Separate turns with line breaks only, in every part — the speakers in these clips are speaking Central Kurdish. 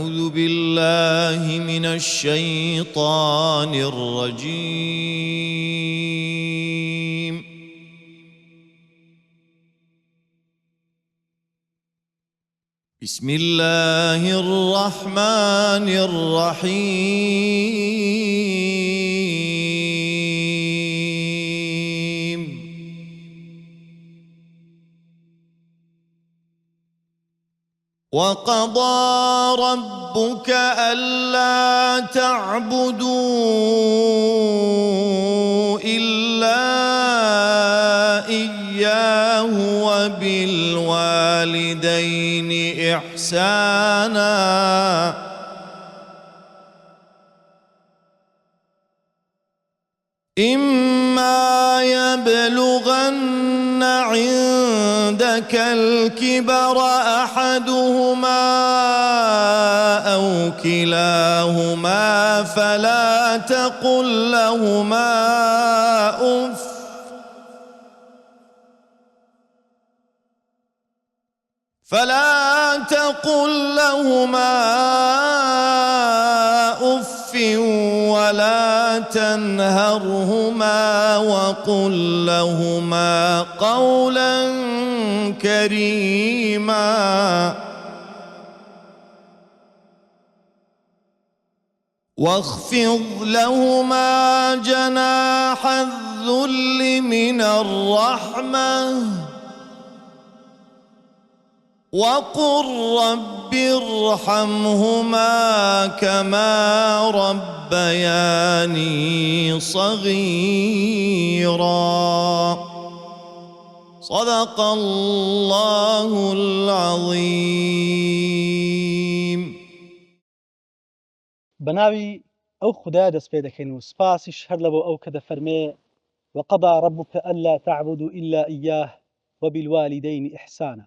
أعوذ بالله من الشيطان الرجيم. بسم الله الرحمن الرحيم. وقضى ربك ألا تعبدوا إلا إياه وبالوالدين إحسانا إما يبلغن عندك الكبر أحدهما أو كلاهما فلا تقل لهما أف ولا تنهرهما وقل لهما قولا كريما واخفض لهما جناح الذل من الرحمة وقل رب ارحمهما كما ربياني صغيرا. صدق الله العظيم.
بناوي أو خدا دەست پێ دەکەین و سپاسیش هەر لەبۆ ئەو کە دەفەرمێ وقضى ربك ألا تعبدوا إلا إياه وبالوالدين إحسانا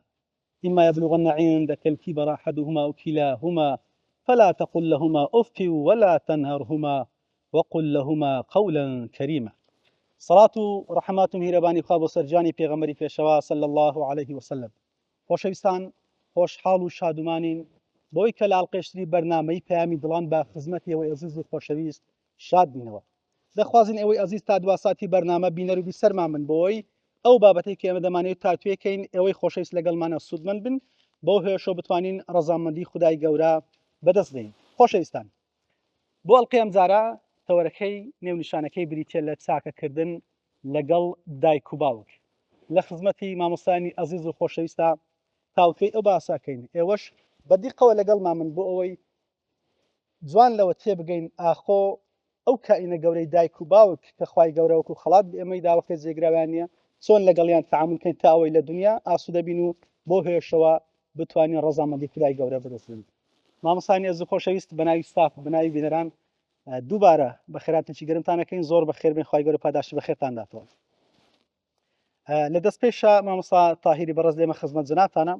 إما يبلغن عندك الكبر أحدهما أو كلاهما فلا تقل لهما أف ولا تنهرهما وقل لهما قولا كريما. صلاة رحمات هيرباني خواب سرجاني پیغمبری پێشەوا صلى الله عليه وسلم. خۆشەویستان خۆشحاڵ و شادومانین بۆی کە لە ئاڵقێشتری بەرنامەی پەیامی دڵان بە خزمەتی ئێوەی عەزیز و خۆشەویست شاد بینەوە. دەخوازین ئێوەی عەزیز تا دواساتی بەرنامە بینەر و بیسەرمان من بۆی ئەو بابەتەی کە ئێمە دەمانێت تاتوێکەین ئێوەی خۆشەویست لەگەڵمانە سوودمەند بن بۆ هێشۆ بتوانین ڕەزامەندی خودای گەورە بەدەست دێین. خۆشەویستان بۆ ئەڵقەی ئەم جارە تەوەرەکەی نێونیشانەکەی بریتە لە چاکەکردن لەگەڵ دایک و باوک لە خزمەتی مامۆستایانی عەزیز و خۆشەویستە تاوتوێی ئەو باساکەین. ئێوەش بەدیقەوە لەگەڵمان من بۆ ئەوەی جوان لەوە تێبگەین ئاخۆ ئەو کائینە گەورەی دایک و باوک کە خوای گەورە وەکو خەڵات ئێمەی داوەکە جێگراویان نیە چۆن لەگەڵیان تەعامل بکەین تا ئەوەی لە دنیا ئاسوودە بین و بۆ هێشەوە بتوانین ڕەزامەندی خودای گەورە بەدەستبین. مامۆستایانی عەزیز و خۆشەویست بەناوی ستاف بەناوی بینەران دووبارە بە خێراتێکی گەرمتانەکەین زۆر بەخێر بێن خوای گەورە پاداشی بەخێرتان داتەوە. لە دەست پێشە مامۆستا تاهیری بەڕێز لێمە خزمەت جەنابتانە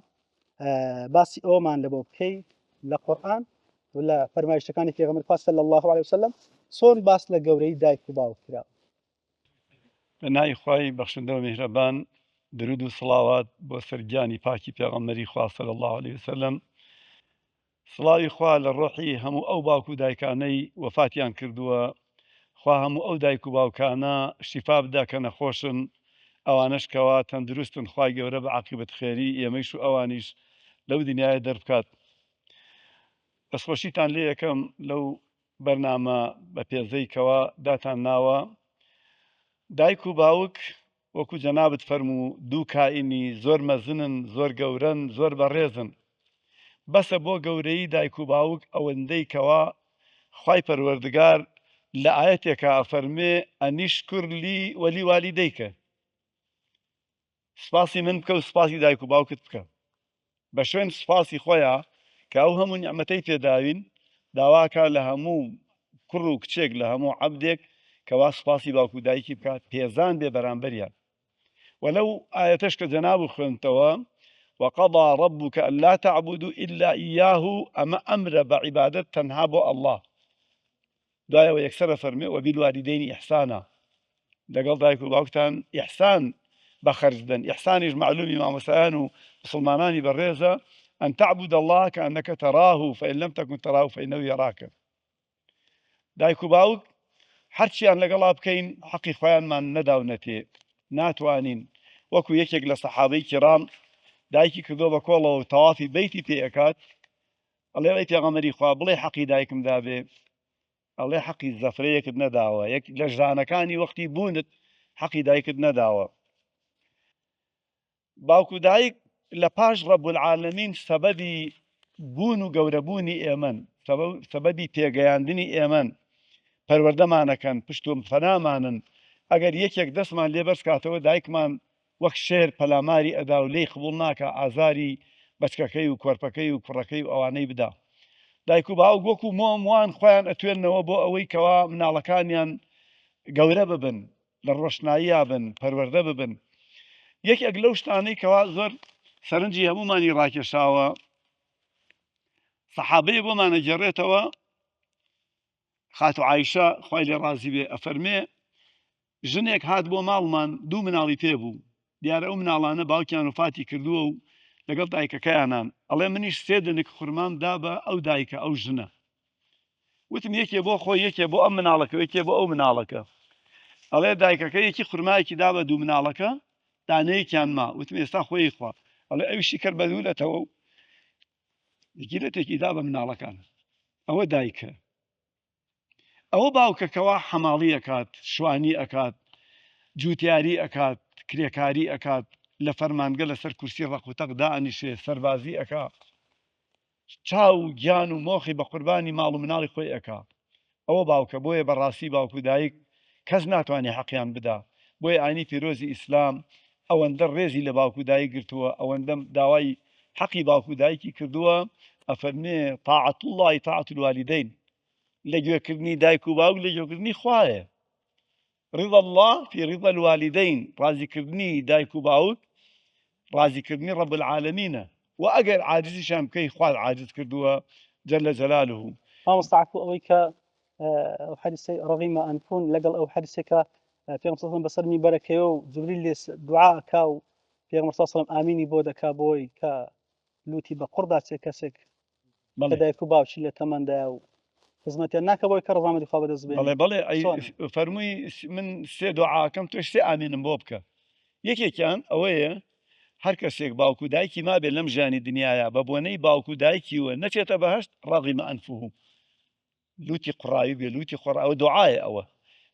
باسی ئەومان لە بۆ بکەی لە قورئان و لە فەرمایشتەکانی پێغەمبەر پاک صلی الله عليه وسلم چۆن باس لە گەورەی دایک و باوک کراوە.
بەناوی خوای بەخشندە و میهرەبان درود و سڵاوات بۆ سەرگیانی پاکی پێغەمبەری خوا صلی الله عليه وسلم. سڵاوی خوا لە ڕۆحی هەموو ئەو باوک و دایکانەی وەفاتیان کردووە، خوا هەموو ئەو دایک و باوکانە شیفا بدا کە نەخۆشن، ئەوانش کەوا تەندروستن خوای گەورە بە عاقبەت خێری ئێمەیش و ئەوانیش لەو دنیاە دەربکات. دەستخۆشیتان لێ یەکەم لەو بەرنامە بە پێزەیکەوە داتان ناوە دایک و باوک وەکو جەنابت فەرموو دوو کائینی زۆر مەزنن، زۆر گەورەن، زۆر بەڕێزن. بەسە بۆ گەورەی دایک و باوک ئەوەندەی کەوا خوای پەروەردگار لە ئایەتێکە فەرمێ ئەنیشکر لی وەلی والیدەیکە، سپاسی من بکە و سپاسی دایک و باوکت بکە. بە شوێن سپاسی خۆیان کە ئەو هەموو نیعمەتەی پێداوین داواکە لە هەموو کوڕ و کچێک لە هەموو عەبدێک کەوا سپاسی باوک و دایکی بکات پێزان بێ بەرامبەریان. وەلەو ئایەتەش کە جەناب خوێنتەوە وقضى ربك ألا تعبدوا إلا إياه أما أمر بعبادة تنها بو الله دعاء ويكسر فرمي وبالوالدين إحسانا لقل دايك الوقتان إحسان بخرجدن إحسان معلومي مع مسيان ومسلماناني بالريزة أن تعبد الله كأنك تراه فإن لم تكن تراه فإنه يراك. دایک و باوک هەرچیان لەگەڵا بکەین حەقی خۆیانمان نەداونەتێ ناتوانین. وەکو یەکێک لە سەحابەی کیرام دایکی کردۆ بە کۆڵەوە تەوافی بەیتی پێ ئەکات، ئەڵێ ئەی پێغەمبەری خوا بڵێ حەقی دایکمدا بێ، ئەڵێ حەقی زەفرەیەکت نەداوە، یەک لە ژانەکانی وەختی بوونت حەقی دایکت نەداوە. باوک و دایک لە پاش ڕەب العالەمین سەبەبی بوون و گەورەبوونی ئێمەن، سەبەبی تێگەیاندنی ئێمەن، پەروەردەمانەکەن، پشت و فەنامانن. ئەگەر یەکێک دەستمان لێبەرز کاتەوە دایکمان وەک شێر پەلاماری ئەدا و لێی قبوڵ ناکە ئازاری بەچکەکەی و کۆرپەکەی و کوڕەکەی و ئەوانەی بدا. دایک و باوک وەکو مۆم وان خۆیان ئەتوێنەوە بۆ ئەوەی کەوا مناڵەکانیان گەورە ببن، لە ڕۆشناییە بن، پەروەردە ببن. یەکێک لەو شتانەی کەوا زۆر سەرنجی هەمومانی ڕاکێشاوە، سەحابەیە بۆمانە گێڕێتەوە، خاتو عایشە خوای لێ ڕازی بێ ئەفەرمێ ژنێک هات بۆ ماڵمان دوو مناڵی پێبوو، دیارە ئەو مناڵانە باوکیان وفاتی کردووە و لەگەڵ دایکەکەیانان. ئەڵێ منیش سێ دنێک خوڕمام دا بە ئەو دایکە ئەو ژنە. وتم یەکێ بۆ خۆی، یەکێ بۆ ئەم مناڵەکە، یەکێ بۆ ئەو مناڵەکە. ئەڵێ دایکەکە یەکی خوڕمایەکی دا بە دوو مناڵەکە، دانەیەکیان ما. وتم ئێستا خۆی خوا. ئەڵێ ئەویشی کرد بە دوولەتەوە و گیرەتێکی دا بە مناڵەکان. ئەوە دایکە. ئەوە باوکەکەەوە حەماڵی ئەکات، شوانی ئەکات، جوتیاری ئەکات، کرێکاری ئەکات، لە فەرمانگە لەسەر کورسی ڕەقوتەق دائەنیشێ، سەربازی ئەکا، چاو گیان و مۆخی بە قوربانی ماڵ و مناڵی خۆی ئەکا. ئەوە باوکە. بۆیە بەڕاستی باوک و دایک کەس ناتوانێت حەقیان بدا. بۆیە ئاینی پیرۆزی ئیسلام ئەوەندە ڕێزی لە باوک و دایک گرتووە، ئەوەندە داوای حەقی باوک و دایکی کردووە. ئەفەرمێ طاعەت الله طاعەت الوالدین، لە گوێکردنی دایک و باوک لە گوێکردنی خوایە. رضا الله في رضا الوالدين، ڕازیکردنی دایک و باوک ڕازیکردنی ڕەب العالەمینە. و ئەگەر عاجزیشان بکەی خوا عاجز کردووە جەل جەلالوه.
مامۆستاعفو ئەوەی کە ئەو حەدیسەی ڕەغیمە ئەنفون لەگەڵ ئەو حەدیسێکە پێغەمبەر صلی بەسەر میبەرەکەیە و جوبریل لێ دوعا ئەکا و پێغەمبەر صلی سەلەم ئامینی بۆ دەکا بۆی کە لوتی بە قوڕدا چێ کەسێک کە دایک و باوکی لە تەمەندایە و خزمەتیان ناکە بۆی کە ڕەزامەندی خوا بەدەست بێنێ.
بەڵێ بەڵێ فەرمووی من سێ دوعاکەم تۆ سێ ئامینم بۆ بکە. یەکێکیان ئەوەیە هەر کەسێک باوک و دایکی مابێت لەم ژیانی دنیاە بە بۆنەی باوک و دایکی وە نەچێتە بەهەشت ڕەغیمە ئەنفوه، لوتی قوڕاوی بێ، لوتی خۆڕا. ئەوە دوعایە. ئەوە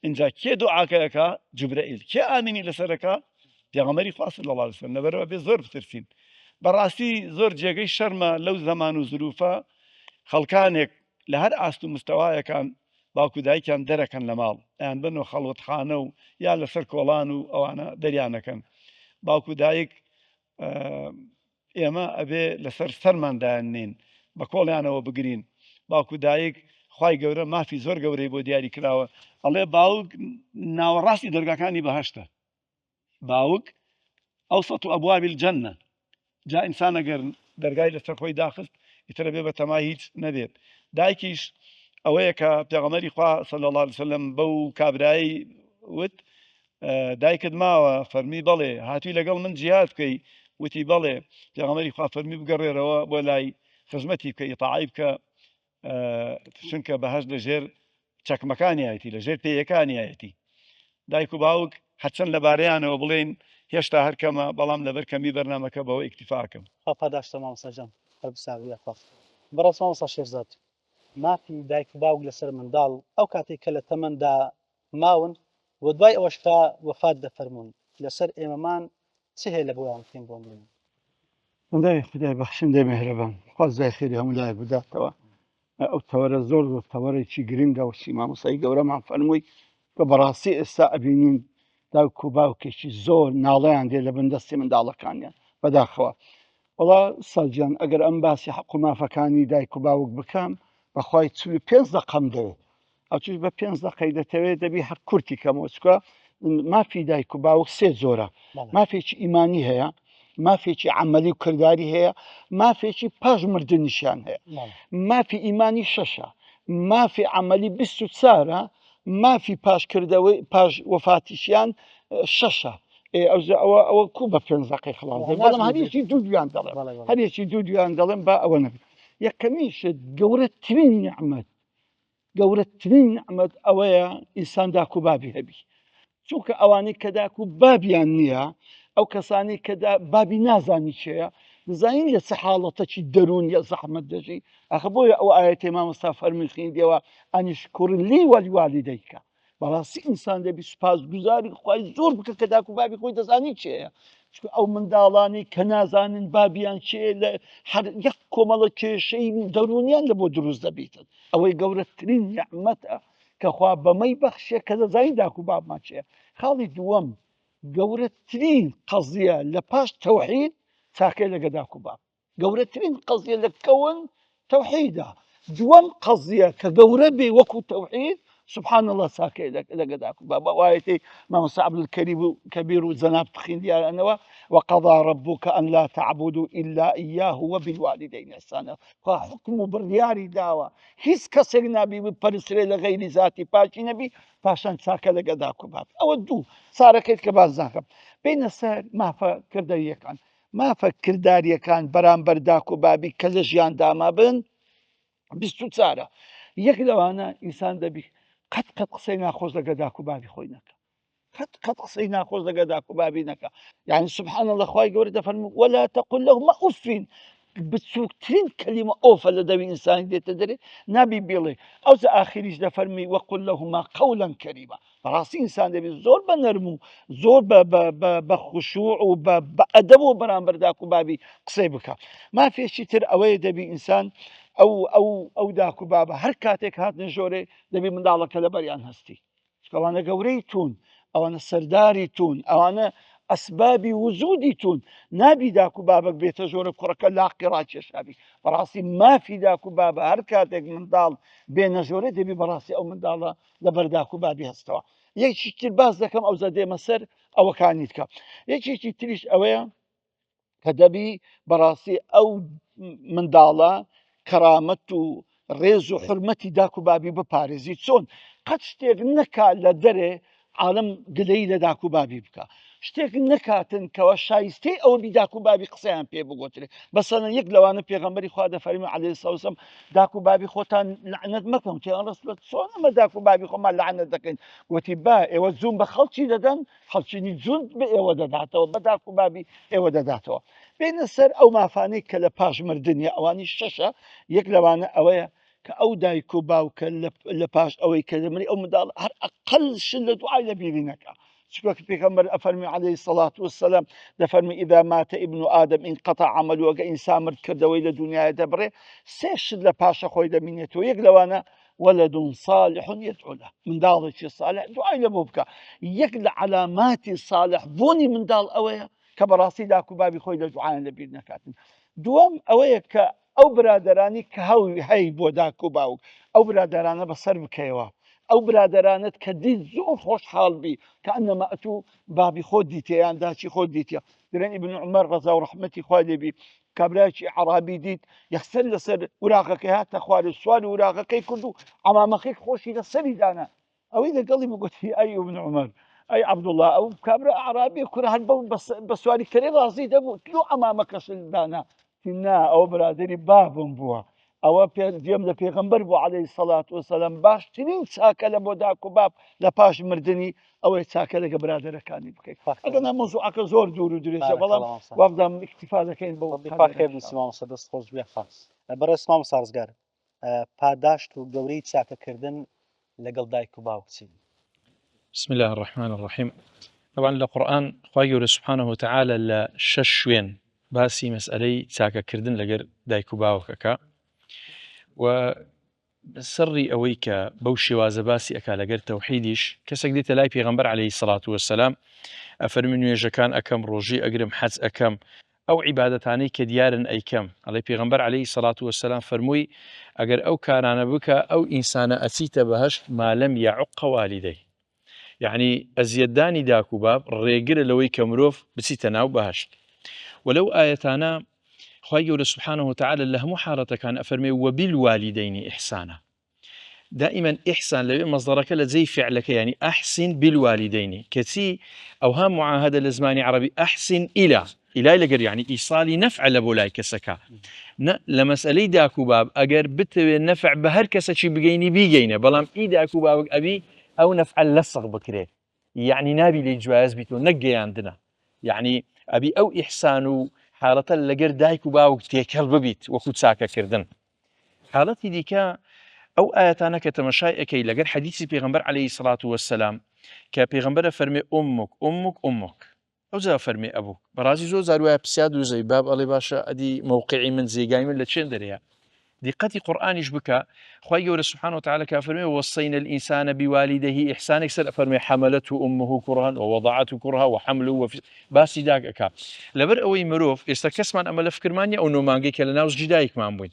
اینجا کێ دوعاکەیەکە؟ جوبرەئیل. کێ ئامینی لەسەرەکە؟ پێغەمبەری خوا صلی الله علیه وسلم. لەبەرەوە بێ زۆر بترسین. بەڕاستی زۆر جێگەی شەرمە لەو زەمان و زروفە خەڵکانێک لە هەر ئاست و مستەوایەکان باوک و دایکیان دەرەکەن لە ماڵ، ئەیان بنەوە خەڵوەتخانە و یا لەسەر کۆڵان و ئەوانە دەریانەکەن. باوک و دایک ئێمە ئەبێ لەسەر سەرماندایانێن، بە کۆڵیانەوە بگرین. باوک و دایک خوای گەورە مافی زۆر گەورەی بۆ دیاری کراوە. ئەڵێ باوک ناوەڕاستی دەرگاکانی بەهەشتە. باوک ئەوسەط ئەبوابی الجەنە. جا ئینسان ئەگەر دەرگای لەسەر خۆی داخست ئیترە بێ بە تەمای هیچ نەبێت. دایکیش ئەوەیە کە پێغەمبەری خوا صلی الله علیه وسلم بەو کابرایی وت دایکت ماوە؟ فەرمی بەڵێ. هاتووی لەگەڵ من جیهاد بکەی؟ وتی بەڵێ. پێغەمبەری خوا فەرمی بگەڕێرەوە بۆ لای خزمەتی بکە، ئیطاعی بکە، چونکە بەهەشت لەژێر چەکمەکانی هەیەتی، لەژێر پێیەکانی هەیەتی. دایک و باوک هەرچەند لەبارەیانەوە بڵێن هێشتا هەرکەمە، بەڵام لەبەر کەمی بەرنامەکە بەوە ئیکتیفاکەم.
خوا پاداشتە مامۆستاجان هەربساوی خوا. بەڕاست مامۆستا شێرزاد، مافی دایک و باوک لەسەر منداڵ ئەو کاتێک کە لە تەمەندا ماون و دوای ئەوەشتا وەفات دەفەرمون لەسەر ئێمەمان چ هەیە لە بۆیان بکەین بۆ بڵێن؟
خدای بەخشندەی میهرەبان، خوازای خێری هەموو لای بداتەوە. ئەو تەوەرە زۆر تەوەرێکی گرنگە و مامۆستای گەورەمان فەرمووی کە بەڕاستی ئێستا ئەبینین دایک و باوکێکی زۆر ناڵەیان دێ لە بندەستی منداڵەکانیان بەداخەوە. وەڵا سەڵجیان ئەگەر ئەم باسی حەق و مافەکانی دایک و باوک بکەم بەخوای 5 دەقەم دەوێت. ئەوچش بە 5 دقەی دەتەوێت دەبی هەر کورتی کەمەوە، چکە مافی دایک و باوک سێ زۆرە. مافێکی ئیمانی هەیە، مافێکی عەمەلی و کردداری هەیە، مافێکی پاش مردنیشیان هەیە. مافی ئیمانی 6، مافی عەمەلی 24، مافی پاشکردەوەی پاش وەفاتیشیان 6. ئەو کوبە پێنجەقی خلاص بەڵام هەریەکی دوو دویان دەڵێن
بەڵێ بەڵێ.
هەریەکی دوو دویان دەڵێن با ئەوە نەبێت یەکەمیشت گەورەترین نعمەت ئەوەیە ئینسان داک و بابی هەبی چونکە ئەوانەی کە داک و بابیان نییە ئەو کەسانی کە بابی نازانی چێە دەزانین لە چه حاڵەتەکی دەروون یا زەحمەت دەژی ئەخە بۆیە ئەو ئاەتێ مامۆستا فەرمی خوێندیەوە ئەنیشکور لی وەلیدەیکە بەڕاستی ئینسان دەبی سوپاسگوزاری خوای زۆر بکە کە داک و بابی خۆی دەزانی چێە چونکە ئەو منداڵانی کە نازانن بابیان چێ لە هەر یەک کۆمەڵە کێشەی دەرونیان لە بۆ دروست دەبیتن ئەوەی گەورەترین نیعمەتە کە خوا بەمەی بەخشێ کە دەزانی داک و بابمان چێە خاڵی دووەم گەورەترین قەزیە لە پاش تەوحید چاکەی لەگە داک و باب گەورەترین قەزیە لە کەون تەوحیدە دووەم قەزیە کە گەورە بێ وەکو تەوحید سبحان الله چاکەی لەگە داک و باب ئاەتی مامۆستا عەبدولکەریم کەبیر و جەناب خوێندیانەوە وقضى ربك أن لا تعبدوا إلا إياه وبالوالدين إحسانا خوا حکم و بڕیاری داوە هیچ کەسێک نابی بپەرسرێ لە غەیری ذاتی پاچی نەبی پاشان چاکە لەگە داک و باب ئەوە دوو سارەکەیت کە باز ناکەم بینە سەر مافە کردەریەکان مافە کرداریەکان بەرامبەر داک و بابی کە لە ژیان داما بن 24 یەک لەوانە ئینسان دەبی قەت قسەی ناخۆش لەگە داک و بابی خۆی نەکە قەت قسەی ناخۆش لەگە داک و بابی نەکە يعني سبحان الله خوای گەورە دەفەرمێ ولا تقل لهما أف بچووکترین کەلیمە ئۆفە لە دەوی ئینسانی دێتە دەرێ نابی بێڵێ ئەو ئاخریش دەفەرمی وەقل لهما قولا کەریما بەڕاستی ئینسان دەبێت زۆر بە نەرم و زۆر بە خوشوع و بە ئەدەب و بەرامبەر داک و بابی قسەی بکە مافێکی تر ئەوەیە دەبی ئینسان ئەو داک و بابە هەر کاتێک هاتنە ژۆرێ دەبی منداڵەکە لەبەریان هەستی ئەوانە گەورەی تون ئەوانە سەرداری تون ئەوانە ئەسبابی وجودی تون نابی داک و بابک بێتە ژۆرە کوڕەکە لاقی ڕاکێشابی بەڕاستی مافی داک و بابە هەر کاتێک منداڵ بێنە ژۆرە دەبی بەڕاستی ئەو منداڵە لەبەر داک و بابی هەستەوە یەکی تر باز دەکەم ئەو زەدێمە سەر ئەوەکانی کە یەکێکی تریش ئەوەیە کە دەبی بەڕاستی ئەو منداڵە کەرامەت و ڕێز و حرمەتی داک و بابی بپارێزی چۆن قەت شتێک نەکا لە دەرێ عالم گلەی لە داک و بابی بکە شتێک نەکاتن کەەوە شایستەی ئەوە بی داک و بابی قسەیان پێ بگۆترێ بەسەنە یەک لەوانە پێغەمبەری خوا دەفەرمێ عەلەیهی سەڵام داک و بابی خۆتان لعنەت مەکەن تێیان ڕست چۆن ئەمە داک و بابی خۆمان لعنەت دەکەین گوتی با ئێوە جوون بە خەڵکی دەدەن خەڵکینی جوون بە ئێوە دەداتەوە بە داک و بابی ئێوە دەداتەوە بینە سەر ئەو مافانەی کە لە پاش مردنیە ئەوانی شەشە یەک لەوانە ئەوەیە کە ئەو دایک و باوکە لە پاش ئەوەی کە دەمری ئەو منداڵ هەر ئەقل شل لە دوعای لە بیری نەکە چونکە پێغەمبەر ئەفەرمی عەلەیهی سەڵات وەسەلام دەفەرمی ئیذا مات ابن آدم انقطع عمله ئەگە ئینسان مرد کردەوەی لە دنیاە دەبڕێ سێ شت لە پاشە خۆی دەمینێتەوە یەک لەوانە ولد صالح يدعو له منداڵێکی صالح دوعای لە بۆ بکە یەک لە علاماتی صالح بوونی منداڵ ئەوەیە کە بەڕاستی داک و بابی خۆی لە دوعایان لەبیر نەکاتن دووەم ئەوەیە کە ئەو برادرانی کە هەی بۆ داک و باوک ئەو برادرانە بەسەر بکەیەوە ئەو برادرانت کە دیت زۆر خۆشحاڵ بی کە ئەنەما ئەتوو بابی خۆت دیتیان داچی خۆت دیتە درێن ئیبن عومەر ڕەزا و ڕەحمەتی خوا لێبی کابراایکی عەرابی دیت یەکسەر لەسەر وراقەکەی هاتە خوار و سوار وراقەکەی کرد و عەمامەکەی خۆشی لەسەری دانا ئەوەی لەگەڵی بگوتی ئەی ئیبن عومەر ئەی عەبدوڵڵا ئەو کابرا عەرابی کوڕە هەر بە سواریکەری ڕازی دەبوو تلو عەمامەکەشت دانا نا ئەو برادری بابم بووە ئەوە دێم لە پێغەمبەر بوو عەلەیهی سەڵات وەسەلام باشترین چاکە لە بۆ داک و باب لە پاش مردنی ئەوەی چاکە لەگە برادەرەکانی بکەیت ئەگەنا مۆزوعەکە زۆر دوور و درێژە بەڵام وابدام اکتفا دەکەین بۆ
دەست خۆش بێ خاص بەڕێز مامۆستا ڕزگار پاداشت و گەورەی چاکەکردن لەگەڵ دایک و باوک چی
بسم الله الرحمن الرحيم طبعا القرآن خواهي سبحانه وتعالى لشش شوين باسي مسألة تاكا كردن لقر دايكو باوكاكا وسري أويكا بوشي وازباسي أكا لقر توحيديش كسك ديت لاي بيغمبر عليه الصلاة والسلام أفرمن يجكان أكم روجي أقرم حز أكم أو عبادتاني كديارن أي كم عليه بيغمبر عليه الصلاة والسلام فرموي أقر أو كارانا بكا أو إنسان أتيت بهش ما لم يعق والديه يعني أزيداني داكو باب ريقر لوي كمروف بسيتناو بهشت ولو آياتنا خواهي سبحانه وتعالى له محارة كان أفرمي وبالوالدين إحسانا دائما إحسان لو مصدرك لزي فعلك يعني أحسن بالوالدين كتي أو هم معاهدة لزماني عربي أحسن إلى لقر يعني إيصالي نفع لبولاي كسكا لمسألة داكو باب أجر بت نفع بهر كسشي بجيني بيجينا بلام داكو باب أبي أو نفع لصق بكره يعني نابي للجواز بيتو نجي عندنا يعني أبي أو إحسان حالة لقر دايكو باوك تيكل ببيت وكنت ساكا كردن حالتي ديكا أو آياتانا كتمشاي أكي لقر حديثي بيغمبر عليه الصلاة والسلام كبيغمبر فرمي أمك أو زا فرمي أبوك برازي زو زاروا بسياد وزي باب الله باشا أدي موقعي من زيقاي من لتشين دريا دقتي قرآن يشبكا خواهي يقول سبحانه وتعالى كافرمي ووصينا الإنسان بوالده إحسان يكسر فرمي حملته أمه كرها ووضعته كرها وحمله باسي داك أكا لبر أوي مروف استكسمان أما لفكرمانيا أو نومانجي كالناوز جدايك مامبوين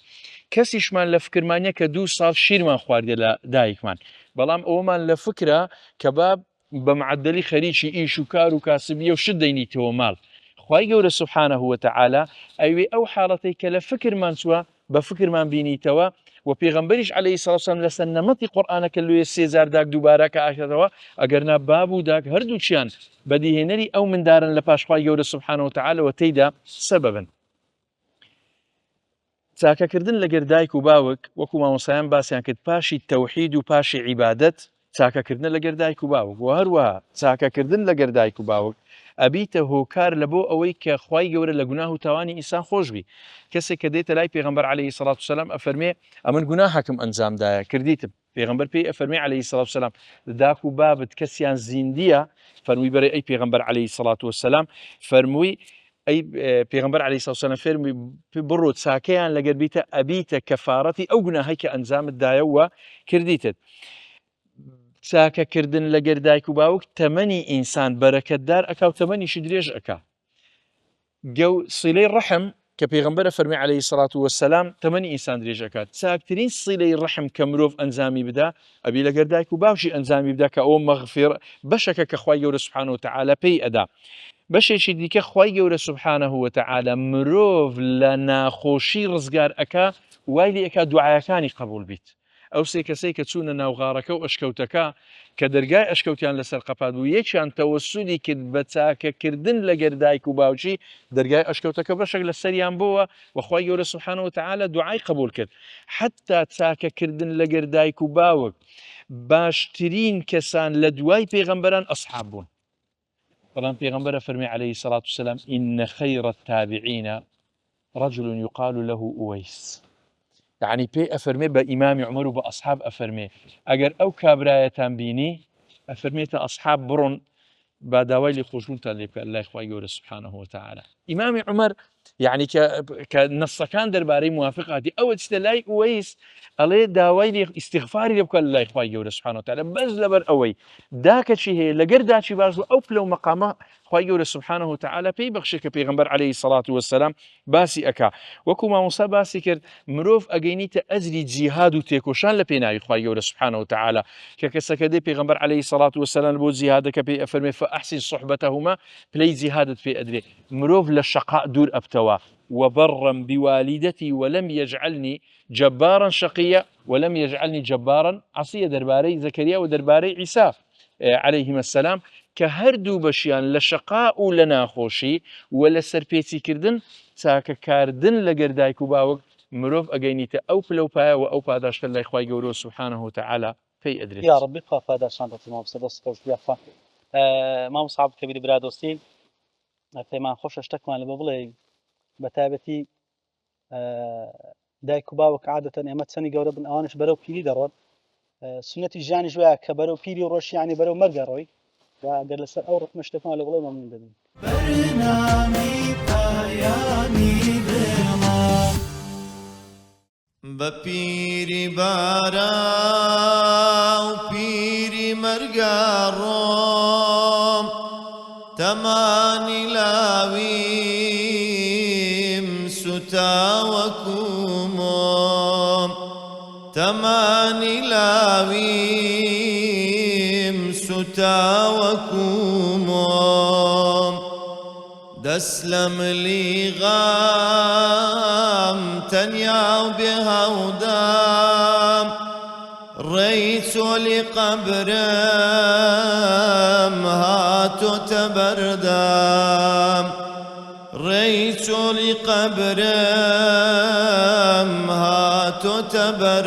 كسيشمان لفكرمانيا كدو صال شيرمان خواردي لدايكمان بلام أومان لفكرة كباب بمعدلي خريجي إيش وكار وكاسبية وشديني تومال خواهي يقول سبحانه وتعالى أيوي أو حالتي كلفكر منسوا بفكر من بيني توا وبيغمبرش عليه الصلاة والسلام لسنمتي قرآنك اللي يسيزار داك دوبارة كعاشروا أجرنا بابو داك هردو شيان بدي هنري أو من دارن لباش خواهي يقول سبحانه وتعالى وتيدا سببا تاكا كردن لەگەر دایک و باوک وەکو مامۆسایان باسییان کرد پاشی تەوحید و پاشی عیبادەت چاکەکردن لەگەر دایک و باوک و هەروەها چاکەکردن لەگەر دایک و باوک ئەبیتە هۆکار لە بۆ ئەوەی کە خوای گەورە لە گوناه و تاوانی ئینسان خۆش بی کەسێک کە دێتە لای پێغەمبەر عەلەیهی سەڵات وسەلام ئەفەرمێ ئەمن گوناهەکەم ئەنجامدایە کردیتم پێغەمبەر پێی ئەفەرمێ عەلەیهی سەڵات وسەلام داک و بابت کەسیان زیندیە فەرمووی بەرێ ئەی پێغەمبەر عەلەیهی سەڵات وسەلام فەرمووی أي پیغمبر عليه الصلاة والسلام فرمي برود ساكيان لقد بيت أبيت كفارتي أو جناهيك أنزام الدايوة كرديتت ساكا كردن لقد دايكو باوك تمني إنسان بركة دار أكا وتمني شدريج أكا جو صلي الرحم كبيغمبر فرمي عليه الصلاة والسلام تمني إنسان دريج أكا ساكترين صلي الرحم كمروف أنزامي بدا أبي لقد دايكو باوشي أنزامي بدا كأو مغفر بشك كخواي سبحانه وتعالى بي أدا بەشێکی دیکە خوای گەورە سبحانه وتعالى مرۆڤ لە ناخۆشی ڕزگار ئەکا وای لێ ئەکا دوعایەکانی قبول بیت ئەو سێ کەسەی کە چوونە ناوغاڕەکە و ئەشکەوتەکە کە دەرگای ئەشکەوتیان لەسەر قەپات بوو یەکیان تەوەسولی کرد بە چاکەکردن لەگەر دایک و باوکی دەرگای ئەشکەوتەکە بەشێک لە سەریان بووە و خوای گەورە سبحانه وتعالى دوعای قبول کرد حتا چاکەکردن لەگەر دایک و باوک باشترین کەسان لە دوای پێغەمبەران ئەصحاب بوون طبعا پیغمبر فرمي عليه الصلاة والسلام إن خير التابعين رجل يقال له أويس يعني بي أفرمي بإمام عمر وبأصحاب أفرمي أجر أو كابراية بيني أفرميت أصحاب برون بعد ويلي خشونتا لك الله يخوي سبحانه وتعالى إمام عمر يعني كنص كان درباري موافقة دي أول تلاقي أويس عليه داويلي استغفاري لك الله يخوي سبحانه وتعالى بس لبر أوي داك شيء هي لقر داك شيء بازو أو لو مقامه خوي سبحانه وتعالى بي بخشك بيغمبر عليه الصلاة والسلام باسي أكا وكما مصا باسي كرد مروف أجينيت أزري جهاد وتيكوشان لبيناي خوي سبحانه وتعالى ككسك دي بيغمبر عليه الصلاة والسلام بو جهادك بي أفرمي فأحسن صحبتهما بلي جهادت في أدري مروف للشقاء دور أبتوا وبرا بوالدتي ولم يجعلني جبارا شقيا ولم يجعلني جبارا عصيا درباري زكريا ودرباري عيسى عليهما السلام كهردو بشيان لشقاء لنا خوشي ولا سربيتي كردن ساكا كاردن لقر دايكو باوك مروف أجينيتا أو بلوبا وأو باداش الله إخوائي قولوا سبحانه وتعالى في أدريس
يا ربي خاف هذا شانتي ما بصدق يافا ما مصعب كبير برادوستين فيما خوش اشتكمان لببلي بتابتي دایک و باوک عادەتەن ئێمە چەندی گەورە بن ئەوانش بەرەو پیری دەڕۆن سنەتی ژیانی جوایە کە بەرەو پیری و ڕۆژ یعنی بەرەو مەرگە ڕۆی و ئەگەر لەسەر ئەو ڕقمە شتێکمان لە بڵێ مەمنون دەبین
بەرنامی پایانی بێڵا بە پیری بارا و پیری مەرگە ڕۆم تەمانی لاویم سوتاوەکومۆم تەمانی لاویم سوتاوەکومۆم دەست لە ملی غام تەنیا و بێهەودام ريت لقبرم هاتو تبردم ريت لقبرم هاتو تبردم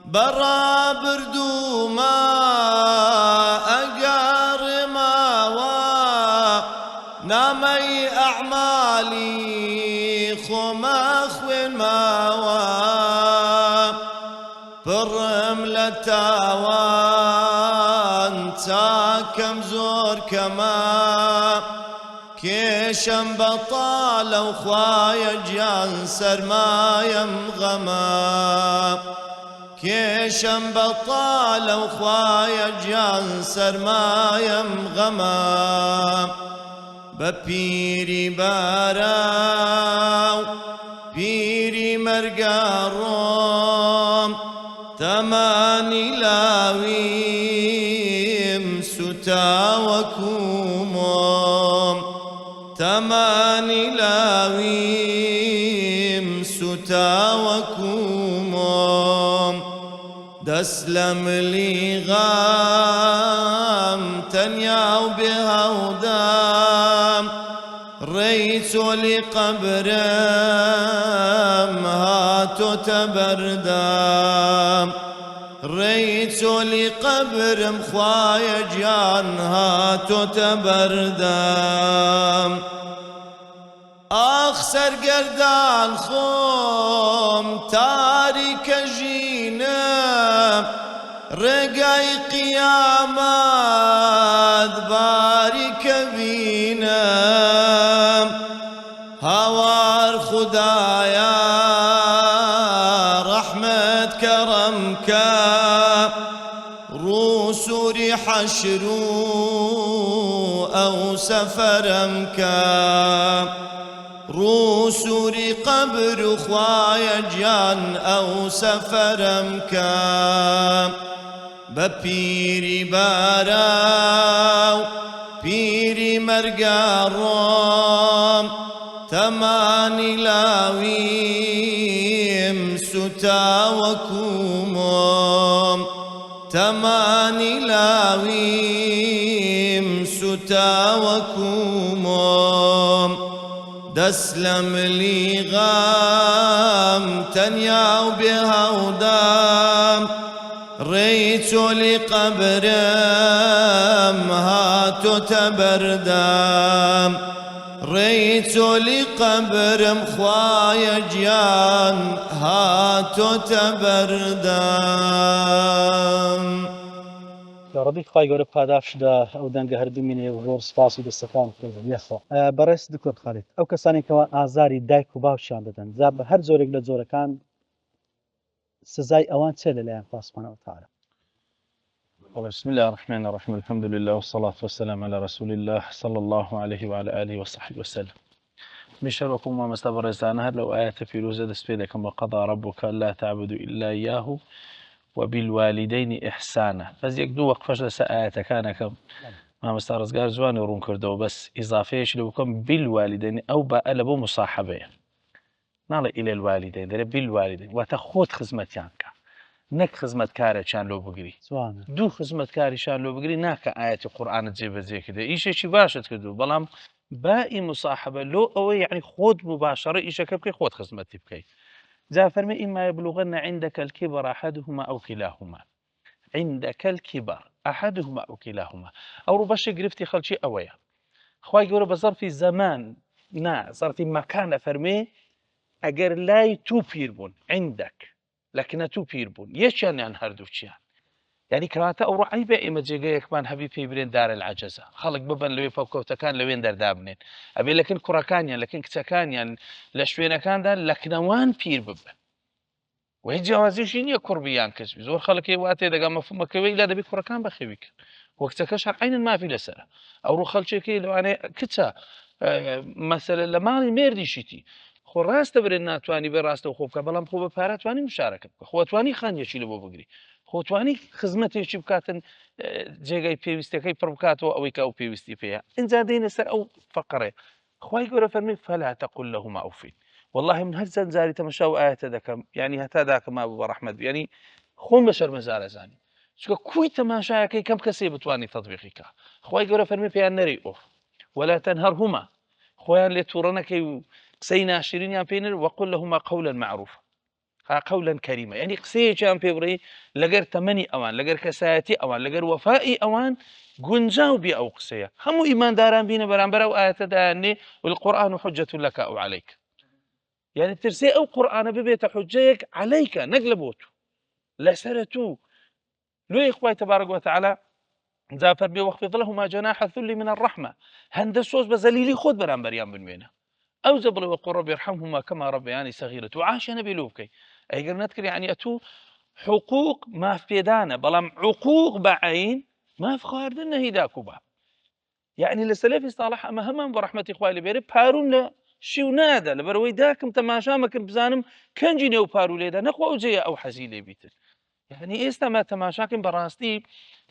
برا بردو ما أقار ما نامي أعمالي خمخ ما برم لتاوان تاكم زور كما كيشم بطال وخوايا جان سرمايا مغما كيشم بطال وخوايا جان سرمايا مغما ببيري باراو بيري مرقاروم تماني لاويم ستا وكوموم تماني لاويم ستا وكوموم دسلم لي غام تنياو بها ودام ريت لقبرم هاتو تبردم ريت لقبرم خوايا جان هاتو تبردم أخسر قردان خوم تارك جينا رقاي قيامات بارك بينا هوار خدايا رحمة كرمك روسوري حشرو أو سفرمك روسوري قبر خوايا جان أو سفرمك ببيري باراو بيري مرقاروم تماني لاويم ستا وكوموم تماني لاويم ستا وكوموم دسلم لي غام تنياو بها ودام ريت لقبرم هاتو تبردم ريت لقبرم خوايا جان هاتو تبردم
يا ربي خواهی گەورە پاداشدا ئەو دەنگە هەر بمینێ و زۆر سپاس و دەستەکان بخۆ. بەڕێز دکتۆر خالید ئەو کەسانی کەوا ئازاری دایک و باوکیان دەدەن جا بە هەر جۆرێک لە جۆرەکان سزای ئەوان چێ لەلایەن خوا سوبحانەهو وتەعالا؟
بسم الله الرحمن الرحيم الحمد لله والصلاة والسلام على رسول الله صلى الله عليه وعلى آله وصحبه وسلم مشر وكم ومستبر رزانا لو آيات في روزة دسبيلكم وقضى ربك ألا تعبدوا إلا إياه وبالوالدين إحسانا بس يقدو وقفش لسا آيات كانكم ما مسترزقار زواني ورون كردو بس إضافيش لوكم بالوالدين أو بألبو مصاحبه نالا إلى الوالدين دل بالوالدين وتخوت خزمتيانك نك خزمت كاري شان لو بقري دو خزمت كاري شان لو بقري ناك آيات القرآن تجيب زي كده إيش شي باشت كدو بلام باقي مصاحبة لو أو يعني خود مباشرة إيش كبكي خود خزمتي بكي جاء فرمي إما يبلغن عندك الكبر أحدهما أو كلاهما عندك الكبر أحدهما أو كلاهما أو ربش قرفتي خلشي أويا خواهي يقول بظرف زمان نا ظرف مكان فرمي أجر لاي تو بيربون عندك لكن تو بيربون يشان يعني هردوشيان يعني كراتا أو رعي بقى إما جيجا كمان حبيب في برين دار العجزة خلق ببن لوي فوكوتا كان لوين دار دابنين أبي لكن كراكانيا لكن كتاكانيا لشوينا كان دار لكنوان بير ببن وهي جوازيشين يا كربيان كسبي زور خلق واتي دقا مفهوم كوي لا دبي كراكان بخيبك وقتك شرع عين ما في لسنة أو رو خلشكي لو أنا كتا مثلا لماني ميردي شتي خو راست برين ناتواني براست وخوبك بلام خوب باراتواني مشاركة خواتواني خان يشي لبو بقري خوتواني خزمتي شي بكاتن جێگای پێویستەکەی پڕ بکاتەوە ئەوەی کە ئەو پێویستی پێەیە ئینجا دێنە سەر ئەو فەقەڕێ خوای گەورە فەرمی فەلا تەقول لەهما ئوف
والله من هەر چەند جاری تەمەشا و ئاەتە دەکەم ینی هەتا داکە ما بوو بە ڕەحمەت ینی خۆم بە شەرمەزارە زانی چکە کوی تەماشایەکەی کەم کەسێ بتوانانی تەطبیقی کە خی گەورە فەرمی پێیان نەری ئۆف ولا تەنهەرهما خۆیان لێ تووڕە نەکەی و قسەی ناشرینیان پێێنر وەقل لەهما قولا معروفا قولا كريما يعني قسەیەکیان پێ بڕی لەگەر تەمەنی ئەوان لەگەر کەسایەتی ئەوان لەگەر وەفائی ئەوان گونجاو بێ ئەو قسەیە هەموو ئیمانداران بینە بەرامبەر ئەو ئاەتەدایانێ والقورآن حجة لك أو عليك يعني ترسي أو قرآن ببيت حجيك عليك نقل بوتو لسرتو لو إخوة تبارك وتعالى زافر بي واخفض لهما جناح الذل من الرحمة هندسوس بزليلي خود برامبريان بنوينه أو زبل وقل رب يرحمهما كما ربياني صغيرة وعاش نبي لوبكي أي نذكر يعني أتو حقوق ما في دانا بلام عقوق بعين ما في خاردنا هيداكو باب يعني لسلفي صالح أما هم برحمة إخواني بيري بارون شو نادا لبروي داكم تماشا مكن بزانم كان جيني وبارو ليدا نخوة وجيه أو حزيلي بيتر يعني إستما تماشاكم براستي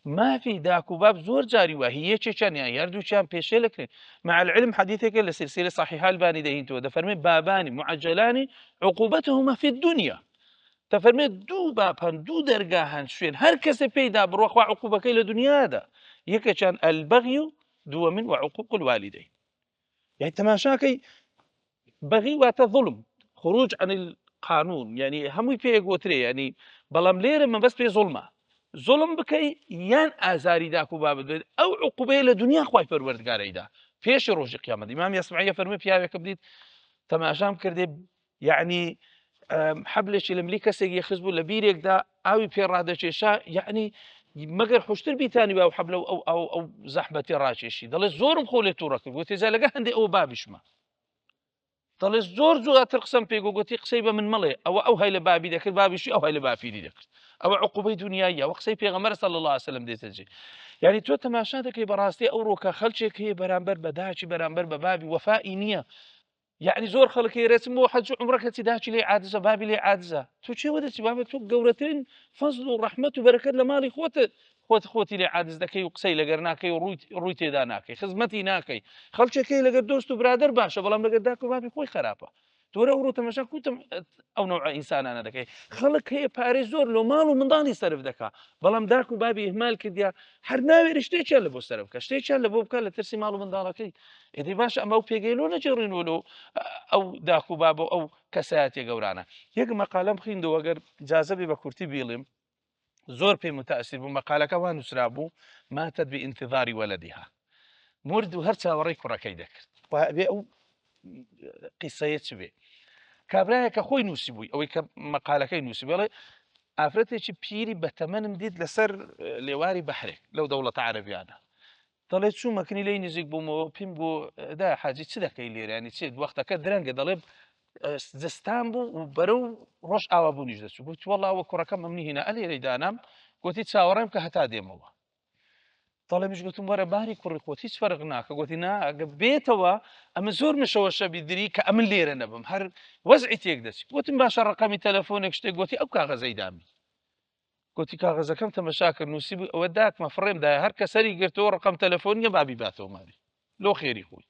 ما في داكو باب زور جاري وهي تشان يعني يردو شان بيشلك مع العلم حديثك لسلسلة صحيحة الباني دهين تو دفرمي باباني معجلاني عقوبتهما في الدنيا تفرمي دو بابان دو درجاهن شوين هر كسي بيدا بروح وعقوبك إلى دنيا هذا يكشان البغي دو من وعقوق الوالدين يعني تماشاكي بغي وظلم خروج عن القانون يعني هم بيقوتري يعني بلام لير من بس بي ظلم بكي يان آزاري داكو بابد أو عقوبة لدنيا خواهي پروردگاري دا فيش روج قيامة إمام يسمعي فرمي فيها كبديت تماشام كردي يعني حبلش الملكة سيجي يخزبو لبيريك دا أو بيرادة شيشا يعني مگر حشتر بيتاني باو حبلو أو زحمة راشيشي ضل زورم خولي تورك قلت إذا لقى عندي أو بابش ما ضل زور ترقسم بيقو قلت قصيبة من ملي أو هاي لبابي ذكر بابشي أو هاي لبابي ذكر أو عقوبة دنياية وقصي بيغمبر صلى الله عليه وسلم دي تجي يعني تو تماشاتك براستي أو روكا خلشك هي برامبر بداعي برامبر ببابي وفائي نية يعني زور خلك يرسموا حج عمرك تداعي لي عادزة بابي لي عادزة تو شي ودت بابي تو قورتين فضل ورحمة وبركة لمالي خوتي لي عادز دكي وقسي لقرناكي ورويتي داناكي خدمتي ناكي خلشك هي لقر دوست برادر باشا بلام لقر داكو بابي خوي خرابة تورا ورو تماشا كنت أو نوع إنسان أنا دكي خلك هي باريس زور لو مالو من ضاني صرف دكا بلام داكو بابي إهمال كديا هرناوي رشتي شال بو صرفك شتي شال بو بكا لترسي مالو من ضانكي إذا باشا أما بيجيلو نجرين ولو أو داكو بابو أو كساتي قورانا يك مقالم خيندو وقر جازبي بكورتي بيلم زور في متأثر بمقالك وانسرابو ماتت بانتظار ولدها مرد هرتا وريك ركيدك وأو قصة يتبي كابرايا كخوي نوسبوي أو كمقالك نوسبوي والله أفرتي شي بيري بتمن مديد لسر لواري بحرك لو دولة عربية أنا طلعت شو ما كني لين يزيق بومو بيم بو دا حاجة تسدا كيلير يعني تسد وقتها كدرنج ضلب زستانبو وبرو روش أوابو نجدس قلت والله وكركم مني هنا ألي ريدانم قلت تساورم كهتا ديموا طالب مش قلت مرة باري كوري قلت هيش فرقناك قلت نا بيتوا أما زور مشوشة بدري كأمن ليرة نبم هر وزعي تيقدس قلت مباشر رقمي تلفونك شتي قلت أو كاغز دامي قلت كاغز كم مشاكل نسيب وداك ما فريم دا هر كسري قلت رقم تلفوني بابي باتو مالي لو خيري خوي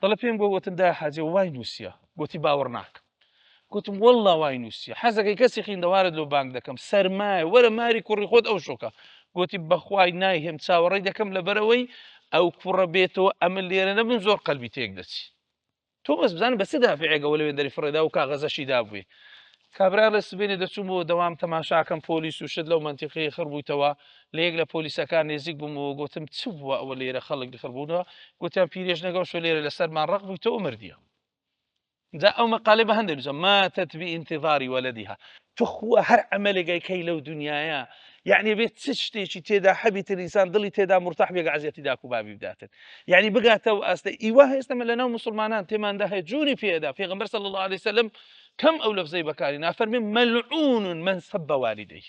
طلب فيهم قلت دا حاجة واين وسيا قلت باورناك قلت والله واين وسيا حزق كسي خين دوارد لو بانك دكم سرماي ولا ماري كوري خود أو شوكا قلت بخواي نايهم تساوري دكم لبروي أو كفر بيتو أمل لي أنا من زور قلبي تيقدسي تو بس بزان بس دافع عقا ولا يندري فردا وكاغز شي دابوي كابرا لسبيني دسمو دوام تماشا كم بوليس وشد لو منطقي خربو توا ليق لبوليس كان يزيق بمو قلتم تسوا اول ليره خلق خربونا قلت ام بيريش نقول شو ليره لسر ما رقبو تو مرديا ذا او مقالبه هندل ماتت بانتظار ولدها تخوى هر عمل جاي كي لو دنيايا يعني بيت سشتي شي تيدا حبيت الانسان ضلي تيدا مرتاح بيق عزيتي داكو بابي بداتا يعني بقى تو ايوه يستمر لنا مسلمانان تيمان ده جوني في ادا في غمر صلى الله عليه وسلم كم أولف زي بكارنا فرمي ملعون من سب والديه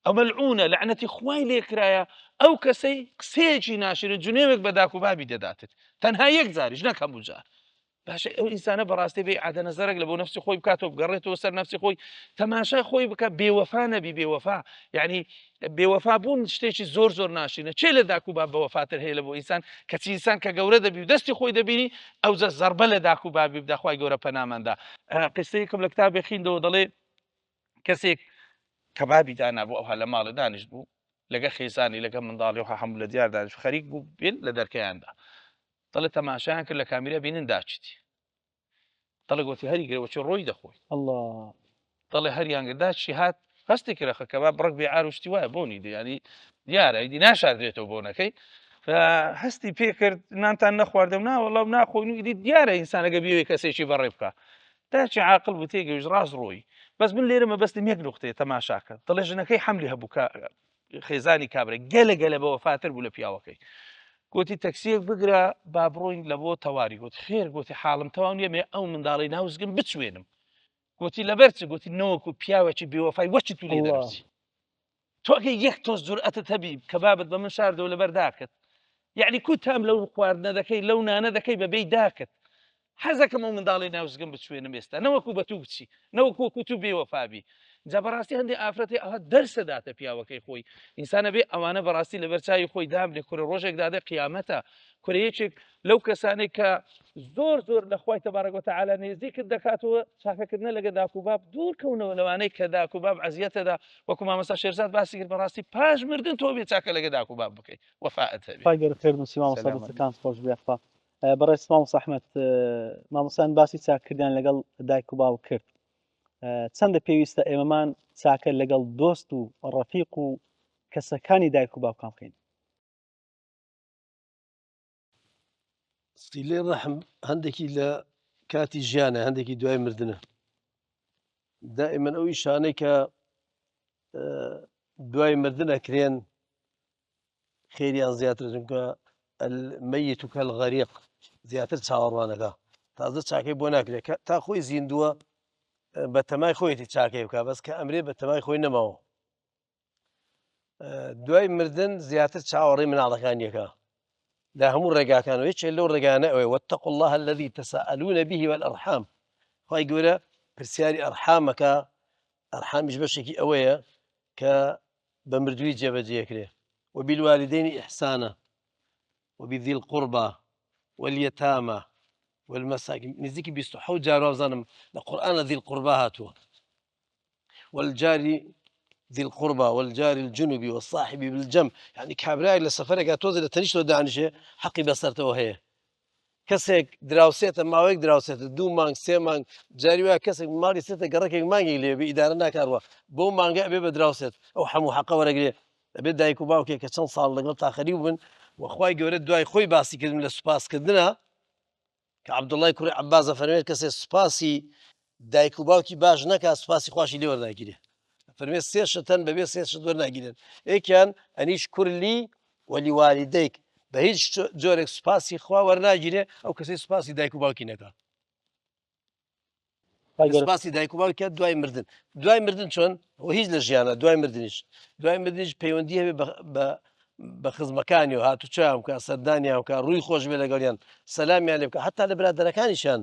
أو ملعونة لعنة إخواني ليك رايا أو كسي قسيجي ناشر جنيمك بداكو بابي داداتت تنها يكزاري جناك همو جار باشە ئەو ئینسانە بەڕاستی بێ عادە نەزەرێک لە بۆ نفسی خۆی بکاتەوە بگەڕێتەوە سەر نفسی خۆی تەماشای خۆی بکە بێوەفا نەبی بێوەفا یعنی بێوەفا بوون شتێکی زۆر ناشینە چێ لە داکو با بەوەفاتر هەیە لە بۆ ئینسان کەچی ئینسان کە گەورە دەبی و دەستی خۆی دەبینی ئەو زەربە لە داکو بابی بداخوای گەورە پەنامەندا قسەیەکم لە کتابێ خوێندەوە دەڵێ کەسێک کەبابی دانابوو ئەوها لە ماڵە دانیش بوو لەگە خێزانی لەگە منداڵی و هەموو لە دیار دانیش خەریک بوو بێن لە دەرکەیاندا دەڵێ تەماشایان کرد لە کامیرە بینن داچیتی دەڵێ گوتی هەری گرەوەچی ڕۆی دەخۆی
الله
دەڵێ هەریانگەدا چی هات هەستی کرەخە کەباب بڕک بێ ئاروشتی وایە بۆنی ینی دیارە ئیدی ناشاردرێتەوە بۆنەکەی هەستی پێ کرد نانتان نەخواردەم ناوەڵام ناخۆین و ئیدی دیارە ئینسانەگە بێوێ کەسێکی بەڕێ بکە داچی عاقل بوو تێگەیشت ڕاست ڕۆی بەس من لێرە مەبەستم یەک نوختەیە تەماشاکە دەڵێ ژنەکەی حەملی هەبوو خێزانی کابرا گەلە بەوە فاتر بوو لە پیاوەکەی گوتی تەکسیەک بگرە با بڕۆین لە بۆ تەواری گوت خێر گوتی حاڵم تەواو نیە مێ ئەو منداڵی ناوزگم بچوێنم گوتی لەبەر چ گوتی نەوەکو پیاوێکی بێوەفای وەچی تو لێ دەرچی تۆ ئەگەر یەک تۆز جورئەتت هەبی کە بابت بە من شاردەوە لەبەر داکەت یعنی کوتام لەو خواردنە دەکەی لەو نانە دەکەی بەبێی داکەت حەزەکەم ئەو منداڵی ناوزگم بچوێنم ئێستا نەوەکو بە تو بچی نەوەکو تو بێوەفابی جا بەڕاستی هەندێک ئافرەتی ئەوە دەرسەداتە پیاوەکەی خۆی ئینسانە بێ ئەوانە بەڕاستی لەبەر چاوی خۆی دابنێ کورە ڕۆژێک دادە قیامەتە کورەیەکێک لەو کەسانێک کە زۆر لە خوای تەبارەک وتەعالی نێزیکت دەکاتەوە چاکەکردنە لەگە داکوباب دوورکەونەوە لەوانەی کە داکوباب عەزیەتەدا وەکو مامۆستا شێرزاد باسی کرد بەڕاستی پاش مردن تۆ بێ چاکە لەگە داکوباب بکەیت وەفاءت هەبێ
خی گەورە خێر نووسی مامۆستا دەستەکان خۆش بێخوا بەڕێز مامۆستا ئەحمەد مامۆستان باسی چاکردیان لەگەڵ دایک و باوک کرد چەندە پێویستە ئێمەمان چاکە لەگەڵ دۆست و ڕەفیق و کەسەکانی دایک و باوکان بکەین
سیلەی ڕەحم هەندێکی لە کاتی ژیانە هەندێکی دوای مردنە دائیمەن ئەوی شانەی کە دوای مردن ئەکرێن خێریان زیاتر چونکە المەیت کەلغەریق زیاتر چاوەڕوانەکە تازە چاکەی بۆ ناکرێت تا خۆی زیندووە بە تەمای خۆیەتی چاکەی بکە بەس کە ئەمرێ بە تەمای خۆی نەماوە دوای مردن زیاتر چاوەڕێی مناڵەکانیەکە لا هەموو ڕێگاکانەوە هیچ لەو ڕێگانە ئەوەیە واتقوا الله الذي تساءلون به والأرحام خی گەورە پرسیاری ئەرحامەکە ئەرحامیش بەشێکی ئەوەیە کە بە مردووی جێبەجێکرێ وبالوالدين إحسانا وبذي القربى واليتامى والمساكين نزيكي بيستحو جارو زانم القرآن ذي القربى هاتوا والجار ذي القربى والجار الجنب والصاحب بالجنب يعني كابراي لسفرك توزي لتنيش تو دانشه حقي بسرته هي كسك دراوسيته ماويك دراوسيته دو مانغ سي مانغ جاريوا كسك مالي سته قرك مانغي لي بإدارنا كاروا بو مانغ ابي بدراوسيت او حمو حقه ورقلي ابي دايكو باوكي كشن صار لقلت تقريبا واخواي جورد دواي خوي باسي كد من السباس كدنا كعبد الله كوري عباس فرميت كسي سباسي دايكو باوكي باش نكا سباسي خواشي لي ورداكيري فرمي سيشتن ببي سيشت ورناكيرن اي كان انيش كرلي ولوالديك بهيج جورك سباسي خوا ورناجيري او كسي سباسي دايكو باوكي نكا سپاسی دایک و باوکیان دوای مردن چۆن ئەو هیچ لە ژیانە دوای مردنیش پەیوەندی هەبێ بە خزمەکانی و هاتوچیان بکە سەردانیان بکە ڕووی خۆش بێ لەگەڵیان سەلامیان لێ بکە حتا لە برادەرەکانیشان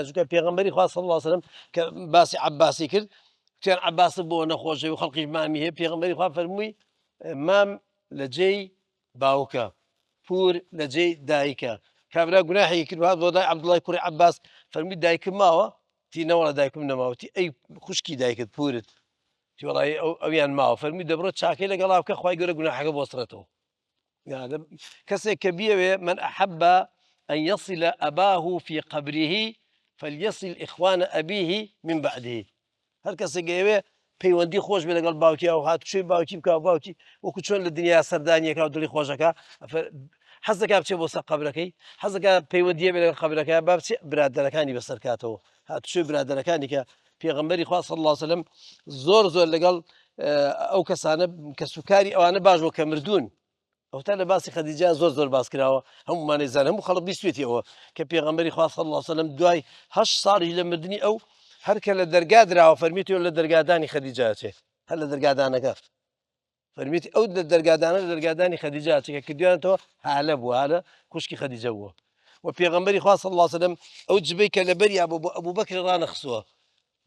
چونکە پێغەمبەری خوا صلی الله علیه وسلم کە باسی عەباسی کرد وتیان عەباس بۆ نەخۆشە و خەڵقیش مامی هەیە پێغەمبەری خوا فەرمووی مام لە جێی باوکە پور لە جێی دایکە کابرا گوناحێکی کرد هات بۆ دای عەبدوڵای کوڕی عەباس فەرمووی دایکم ماوە تی نەوەڵە دایکم نەماوەتی ئەی خوشکی دایکت پورت تی وەڵی ئەویان ماوە فەرمووی دەبڕۆ چاکەی لەگەڵا بکە خوای گەورە گوناحەکە بۆسڕێتەوە کەسێک کە بیەوێ من أحب أن يصل أباه في قبره فليصل إخوان أبيه من بعده هەر کەسێک گەیەوێ پەیوەندی خۆش بێ لەگەڵ باوکی و هاتوچۆی باوکی بکە باوکی وەکو چۆن لە دنیا سەردانیەکە و دڵی خۆشەکە حەز دەکا بچێ بۆ سەر قەبرەکەی حەز دەکا پەیوەندیە بێ لەگەڵ قەبرەکە با بچێ برادەرەکانی بەسەر کاتەوە هاتوچۆی برادەرەکانی کە پێغەمبەری خوا صلی الله علیه وسلم زۆر لەگەڵ ئەو کەسانە کە سوکاری ئەوانە باش بۆ کە مردوون ئەو تا لە باسی خەدیجە زۆر باس کراوە هەمومانەی زان هەموو خەڵک بیستوێتی ئەوە کە پێغەمبەری خوا صلی الله علیه وسلم دوای 8 ساڵی لە مردنی ئەو هەر کە لە دەرگا دراوە فەرمیێتی لە دەرگادانی خەدیجە چێ هەر لە دەرگادانەکە فەرمیێتی ئەو لە دەرگادانە لە دەرگادانی خەدیجە چێ کە کردویانەوە هالە بوو هالە خوشکی خەدیجە بووە و پێغەمبەری خوا صلی الله عليه وسلم ئەو جبەی کە لە بەریا بۆ ئەبوو بەکر ڕانەخسووە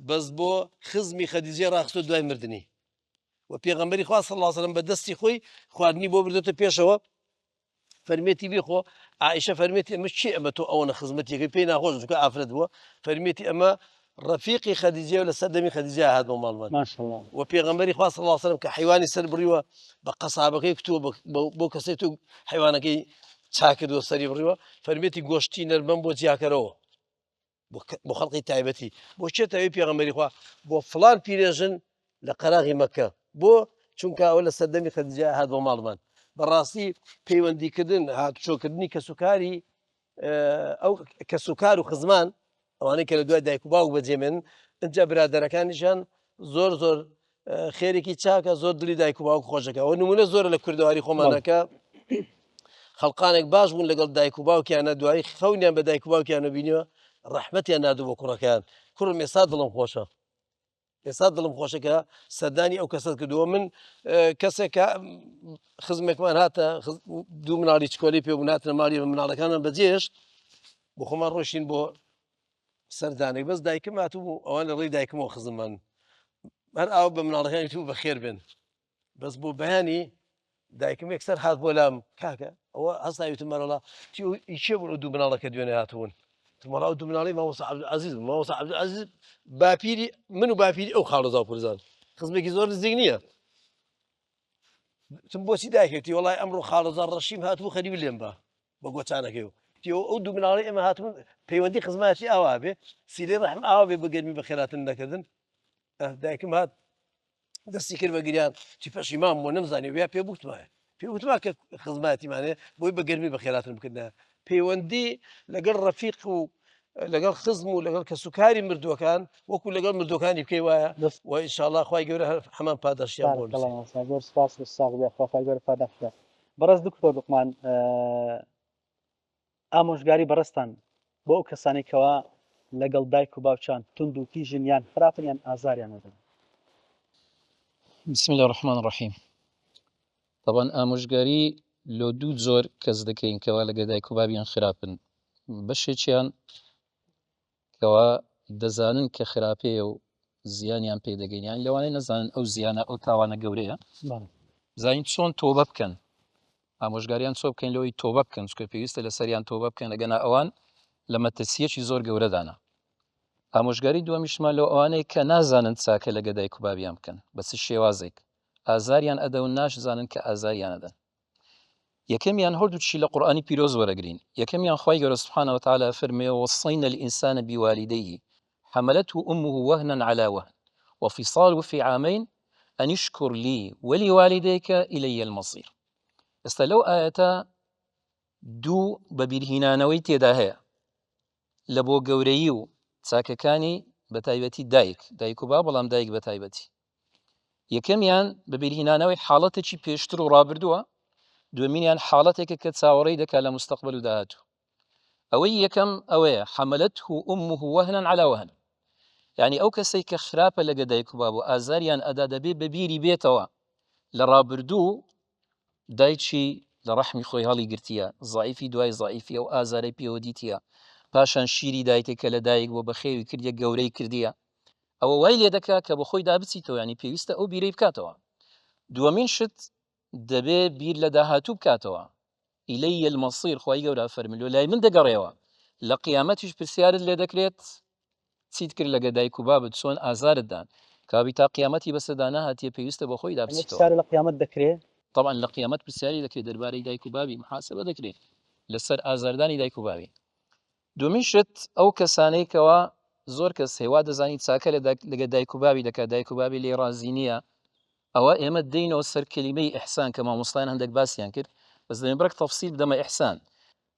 بەس بۆ خزمی خەدیجە ڕاخستۆ دوای مردنی و پێغەمبەری خوا صلی الله عليه وسلم بە دەستی خۆی خواردنی بۆ بردوتە پێشەوە فەرمێتی بیخۆ عائشە فەرمێتی ئەمە چی ئەمە تۆ ئەوەنە خزمەتێکی پێی ناخۆش چونکە ئافرەت بووە فەرمێتی ئەمە ڕەفیقی خەدیجە و لە سەر دەمی خەدیجە هات بۆ ماڵمان
ماشاءالله
و پێغەمبەری خوا صلی الله عليه وسلم کە حیوانی سەر بڕیوە بە قەسابەکەی کتووە بۆ کەسێک تو حیوانەکەی چاکردوە سەری بڕیوە فەرمێتی گۆشتی نەرمەم بۆ جیاکەرەوە بۆ خەڵقی تایبەتی بۆ چێتەوەی پێغەمبەری خوا بۆ فڵان پیرێژن لە قەراغی مەکە بۆ چونکە ئەوە لە سەردەمی خەدیجە هات بۆ ماڵمان بەڕاستی پەیوەندیکردن هاتوچۆکردنی کەسوکاری ئەو کەسوکار و خزمان ئەوانەی کە لە دوای دایک و باوک بەجێمێن ئەجا برادەرەکانیشان زۆر زۆر خێرێکی چاکە زۆر دلی دایک و باوک خۆشەکە ئەو نمونە زۆرە لە کوردەواری خۆمانەکە خەڵقانێک باش بوون لەگەڵ دایک و باوکیانە دوایی خەونیان بە دایک و باوکیانە بینیوە ڕەحمەتیان نادوو بۆ کوڕەکان کوڕم ئێستا دڵم خۆشە ئێستا دڵم خۆشەکە سەردانی ئەو کەسەت کردووە من کەسێکە خزمێکمان هاتە دوو مناڵی چکۆلی پێ بوو هاتنە ماڵی مناڵەکانم بەجێشت بۆ خۆمان ڕۆشین بۆ سەردانێک بەس دایکم هاتوو ئەوان لە ڕێی دایکمەوە خزممان هەر ئاو بە مناڵەکانی تو بەخێر بێن بەس بۆ بەیانی دایکم یەکسەر هات بۆ لام کاکە ئەوە هەستاویتم مەرەڵا چێ بوو دوو مناڵەکە دوێنێ هاتوون تمەڵا دوو مناڵی مامۆستا عەبدولعەزیز مامۆستا عەبدولعەزیز باپیری من و باپیری ئەو خاڵۆزا و پورزان خزمێکی زۆر نزیک نییە تم بۆچی دایکێتی وڵای ئەمڕۆ خاڵۆزا ڕەشیم هاتوو خەریب لێم بە گۆچانەکەی و ئەو دوو مناڵی ئێمە هاتوون پەیوەندی خزمەتی ئاوا بێ سیلەی ڕەحم ئاوا بێ بە گەرمی بە خێراتن نەکردن دایکم هات دەستی کرد بە گریان چی پەشیمان بۆ نەمزانی ویا پێ بوتمایە پێ وتما کە خزمەتیمانێ بۆی بە گەرمی بە خێراتن بکردە پەیوەندی لەگەڵ ڕەفیق و لەگەڵ خزم و لەگەڵ کەسوکاری مردووەکان وەکو لەگەڵ مردوەکانی بکەی وایە و ئینشاءالله خوای گەورە هەمان پاداشیان بۆ
زۆر سپاس ساغ خۆفای گەورە پاداشدا بەڕێز دکتۆر لوقمان ئامۆژگاری بەڕستان بۆ ئەو کەسانی کەوا لەگەڵ دایک و باوچان تند و کیژن یان خراپن یان ئازاریان نەدەن
بسم الله الرحمن الرحیم طبعا ئامۆژگاری لۆ دوو جۆر کەس دەکەین کەوا لەگە دایک و بابیان خراپن بەشێکیان کەوا دەزانن کە خراپەیە و زیانیان پێ دەگەینیان لەوانەیە نەزانن ئەو زیانە ئەو تاوانە گەورەیە زانین چۆن تۆبە بکەن ئامۆژگاریان چۆ بکەین لەوەی تۆبە بکەن چکە پێویستە لەسەریان تۆبە بکەن لەگەنا ئەوان لە مەترسیەکی زۆر گەورەدانە ئامۆژگاری دووەمیشمان لەو ئەوانەیە کە نازانن چاکە لەگە دایک و بابیان بکەن بە چ شێوازێک ئازاریان ئەدەون ناشزانن کە ئازاریان ئەدەن یەکەمیان هەردووچی لە قورئانی پیرۆز وەرەگرین یەکەمیان خوای گەورە سبحانه وتعالى فەرمێ وصينا الإنسان بوالديه حملته أمه وهنا على وهن وفصاله في عامين أن اشكر لي ولوالديك إلي المصير ئێستا لەو ئاەتە دوو بەبیرهێنانەوەی تێدا هەیە لە بۆ گەورەیی و چاکەکانی بە تایبەتی دایک و با بەڵام دایک بە تایبەتی یەکەمیان بەبیرهێنانەوەی حاڵەتێکی پێشتر و ڕابردووە دووەمینیان حاڵەتێکە کە چاوەڕێی دەکات لە مستەقبل و داهاتوو ئەوەی یەکەم ئەوەیە حەمەلەته ئومه وهنا على وهن یعنی ئەو کەسەی کە خراپە لەگە دایک و باب و ئازاریان ئەدا دەبێ بەبیری بێتەوە لە ڕابردوو دایکی لە ڕەحمی خۆی هەڵی گرتیە زائیفی دوای زائیفی ئەو ئازارەی پێوە دیتیە پاشان شیری دایکێکە لە دایک بۆ بەخێوی کردیە گەورەی کردیە ئەوە وای لێ دەکات کە بە خۆی دابچیتەوە ینی پێویستە ئەو بیرەی بکاتەوە دووەمین شت دەبێ بیر لە داهاتوو بکاتەوە ئیلەیە المەصیر خوای گەورە فەرمێ لای من دەگەڕێەوە لە قیامەتیش پرسیارت لێ دەکرێت چیت کرد لەگە دایک و بابت چۆن ئازارتدان کابی تا قیامەتی بەسەردانا هاتیە پێویستە بە خۆی دابچیتەوە
لە قیامەت دەکرێت
طبعا لە قیامەت پرسیاری دەکرێت دەربارەی دایک و بابی محاسبە دەکرێت لەسەر ئازاردانی دایک و بابی دومین شت ئەو کەسانەی کەوا زۆر کەس هێوا دەزانی چاکە لەگە دایک و بابی دەکات دایک و بابی لێ ڕازی نییە ئەوە ئێمە دەینەوە سەر کەلیمەی ئیحسان کە مامۆستایان هەندێک باسییان کرد بەس دەمێ بڕێک تەفسیل بدەمە ئیحسان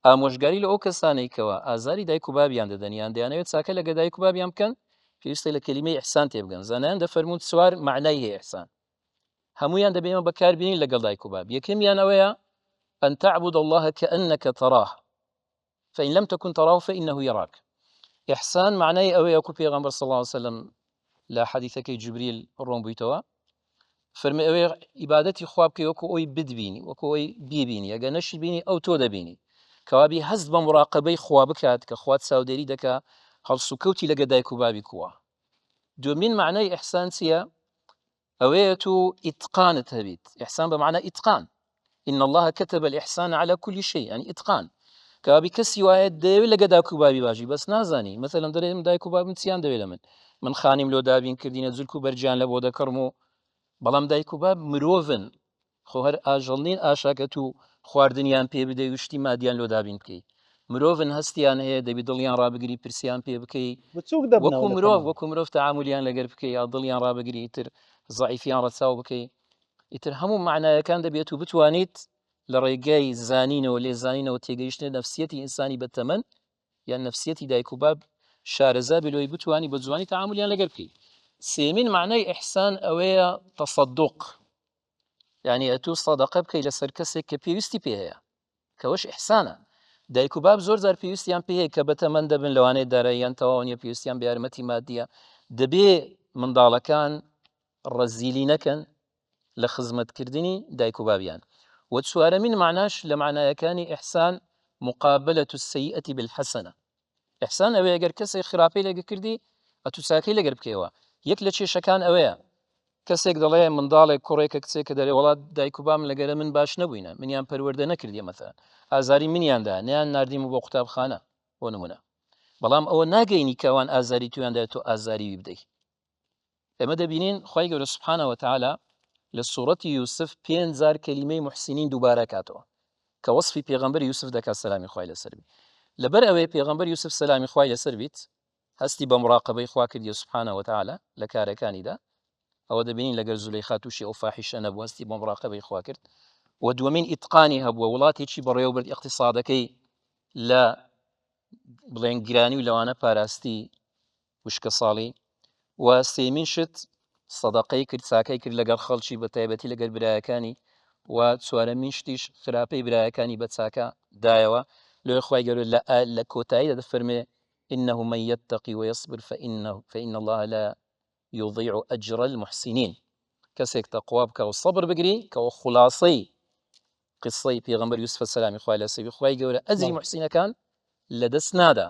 ئامۆژگاری لە ئەو کەسانەی کەوا ئازاری دایک و بابیان دەدەنیان دەیانەوێت چاکە لەگە دایک و بابیان بکەن پێویستە لە کەلیمەی ئیحسان تێبگەن زانایان دەفەرمون چوار معنای هەیە ئیحسان هەمویان دەبێ ئێمە بەکاربینین لەگەڵ دایک و باب یەکەمیان ئەوەیە أن تعبد الله كأنك تراه فإن لم تكن تراه فإنه يراك إحسان معناه أوي يكون پیغمبر صلى الله عليه وسلم لا حديثك جبريل الروم بيتوا فرمي أوي عبادتي خواب كي وكو أوي بدبيني وكو أوي بيبيني أجا نش بيني أو تو دبيني کەوابی هەست بە مراقبەی خوا بکات کە خوات چاودێری دەکا هەڵسوکەوتی لەگە دایک و بابی کووە. دومین معنای ئیحسان چییە؟ ئەوەیە تو ئیتقانت هەبیت. ئیحسان بمعنى إتقان. إن الله كتب الإحسان على كل شيء، يعني إتقان. کەوابی کەسی وایە دەوێت لەگە دایک و بابی باشی بەس نازانی مەثەلەن دەڵێم دایک و بابم چیان دەوێت لە من خانیم لۆ دابین کردینە جولک و بەرجیان لە بۆ دەکڕم و بەڵام دایک و باب مرۆڤن خۆ هەر ئاژەڵ نین ئاشاکە تو خواردنیان پێ بدەی وشتی مادیان لۆ دابین بکەی مرۆڤن هەستیان هەیە دەبی دڵیان ڕابگری پرسیان پێ بکەی وەکو مرۆڤ تەعاملیان لەگەر بکەی یا دڵیان ڕابگری ئیتر زەعیفیان ڕەچاو بکەی ئیتر هەموو معنایەکان دەبێت و بتوانیت لە ڕێگای زانینەوە لێزانینەوە تێگەیشتنە نەفسیەتی ئینسانی بەتەمەن یان نەفسیەتی دایک و باب شارەزا بلۆی بتوانی بە جوانی تەعاملیان لەگەر بکەی. سێمین معنای ئیحسان ئەوەیە تەصەدوق، یعنی ئەتوو سەدەقە بکەی لەسەر کەسێک کە پێویستی پێ هەیە کەوەش ئیحسانە. دایک و باب زۆر جار پێویستیان پێ هەیە کە بەتەمەن دەبن لەوانەیە داراییان تەواو نیە پێویستیان بە یارمەتی مادیە دەبێ منداڵەکان ڕەزیلی نەکەن لە خزمەتکردنی دایک و بابیان. و چوارەمین معناش لە معنایەکانی ئیحسان مقابلة السيئة بالحسنة. ئیحسان ئەوەیە ئەگەر کەسێک خراپەی لەگە کردی ئەتوو چاکەی لەگەر بکەیەوە. یەک لە کێشەکان ئەوەیە کەسێک دەڵێ منداڵێک کوڕێکە کچێک کە دەڵێ وڵات دایک و بام لەگەرە من باش نەبووینە منیان پەروەردە نەکردیە مەثەن ئازاری منیاندا نیان ناردیم بۆ قوتابخانە بۆ نمونە بەڵام ئەوە ناگەینی کەوان ئازاری تویاندا تۆ ئازاری بدەیت. ئێمە دەبینین خوای گەورە سوبحانەهو وتەعالا لە سوورەتی یوسف 5000 کەلیمەی محسینین دووبارە کاتەوە کە وەصفی پێغەمبەر یوسف دەکات سەلامی خوای لەسەر بێت. لەبەر ئەوەی پێغەمبەر یوسف سەلامی خوای لەسەر بیت هەستی بە مراقبەی خوا کردی سوبحانەهو وتەعالا لە کارەکانیدا ئەوە دەبینین لەگەر زولەیخا تووشی ئەو فاحیشە نەبوو هەستی بە مراقبەی خوا کرد. و دووەمین ئیتقانی هەبووە وڵاتێکی بەڕێوەبرد ئیقتیسادەکەی لە بڵێن گرانی و لەوانە پاراستی وشکە ساڵی. و سێمین شت سەدەقەی کرد چاکەی کرد لەگەڵ خەڵکی بە تایبەتی لەگەر برایەکانی. و چوارەمین شتیش خراپەی برایەکانی بە چاکە دایەوە. لێ خوای گەورە لە کۆتاییدا دەفەرمێ إنه من يتقي ويصبر فإن الله لا يضيع أجر المحسنين. کەسێک تەقوا بکە و سەبر بگری کەەوە خوڵاسەی قسەی پێغەمبەر یوسف سەلامی خوای لەسەر بێت خوای گەورە ئەجری محسینەکان لەدەست نادا.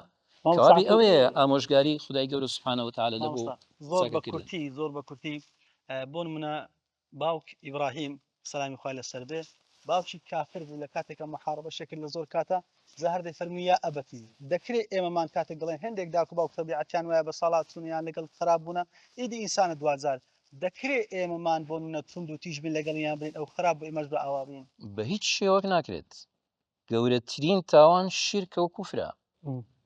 کەوابی ئەوەیە ئامۆژگاری خدای گەورە سوبحانەهو وتەعالا لەبوو
زۆر بە کورتی بۆ نمونە باوک ئیبراهیم سەلامی خوای لەسەر بێ باوکی کافر بوو لە کاتێکە محاربە شەکرد لە زۆر کاتە زەهەر دەیفەرمووی یا ئەبەتی دەکرێت ئێمەمان کاتێک دەڵێن هەندێک داک و باوک تەبیعەتیان وایە بە ساڵات چوونیان لەگەڵ خراپ بوونە ئیدی ئینسانە دوازار دەکرێت ئێمەمان بۆ نە توند و تیژ بین لەگەڵیان بین ئەو خراپ بۆ ئێمەش بە ئاوا بین
بە هیچ شێوەک ناکرێت. گەورەترین تاوان شیرکە و کوفرە.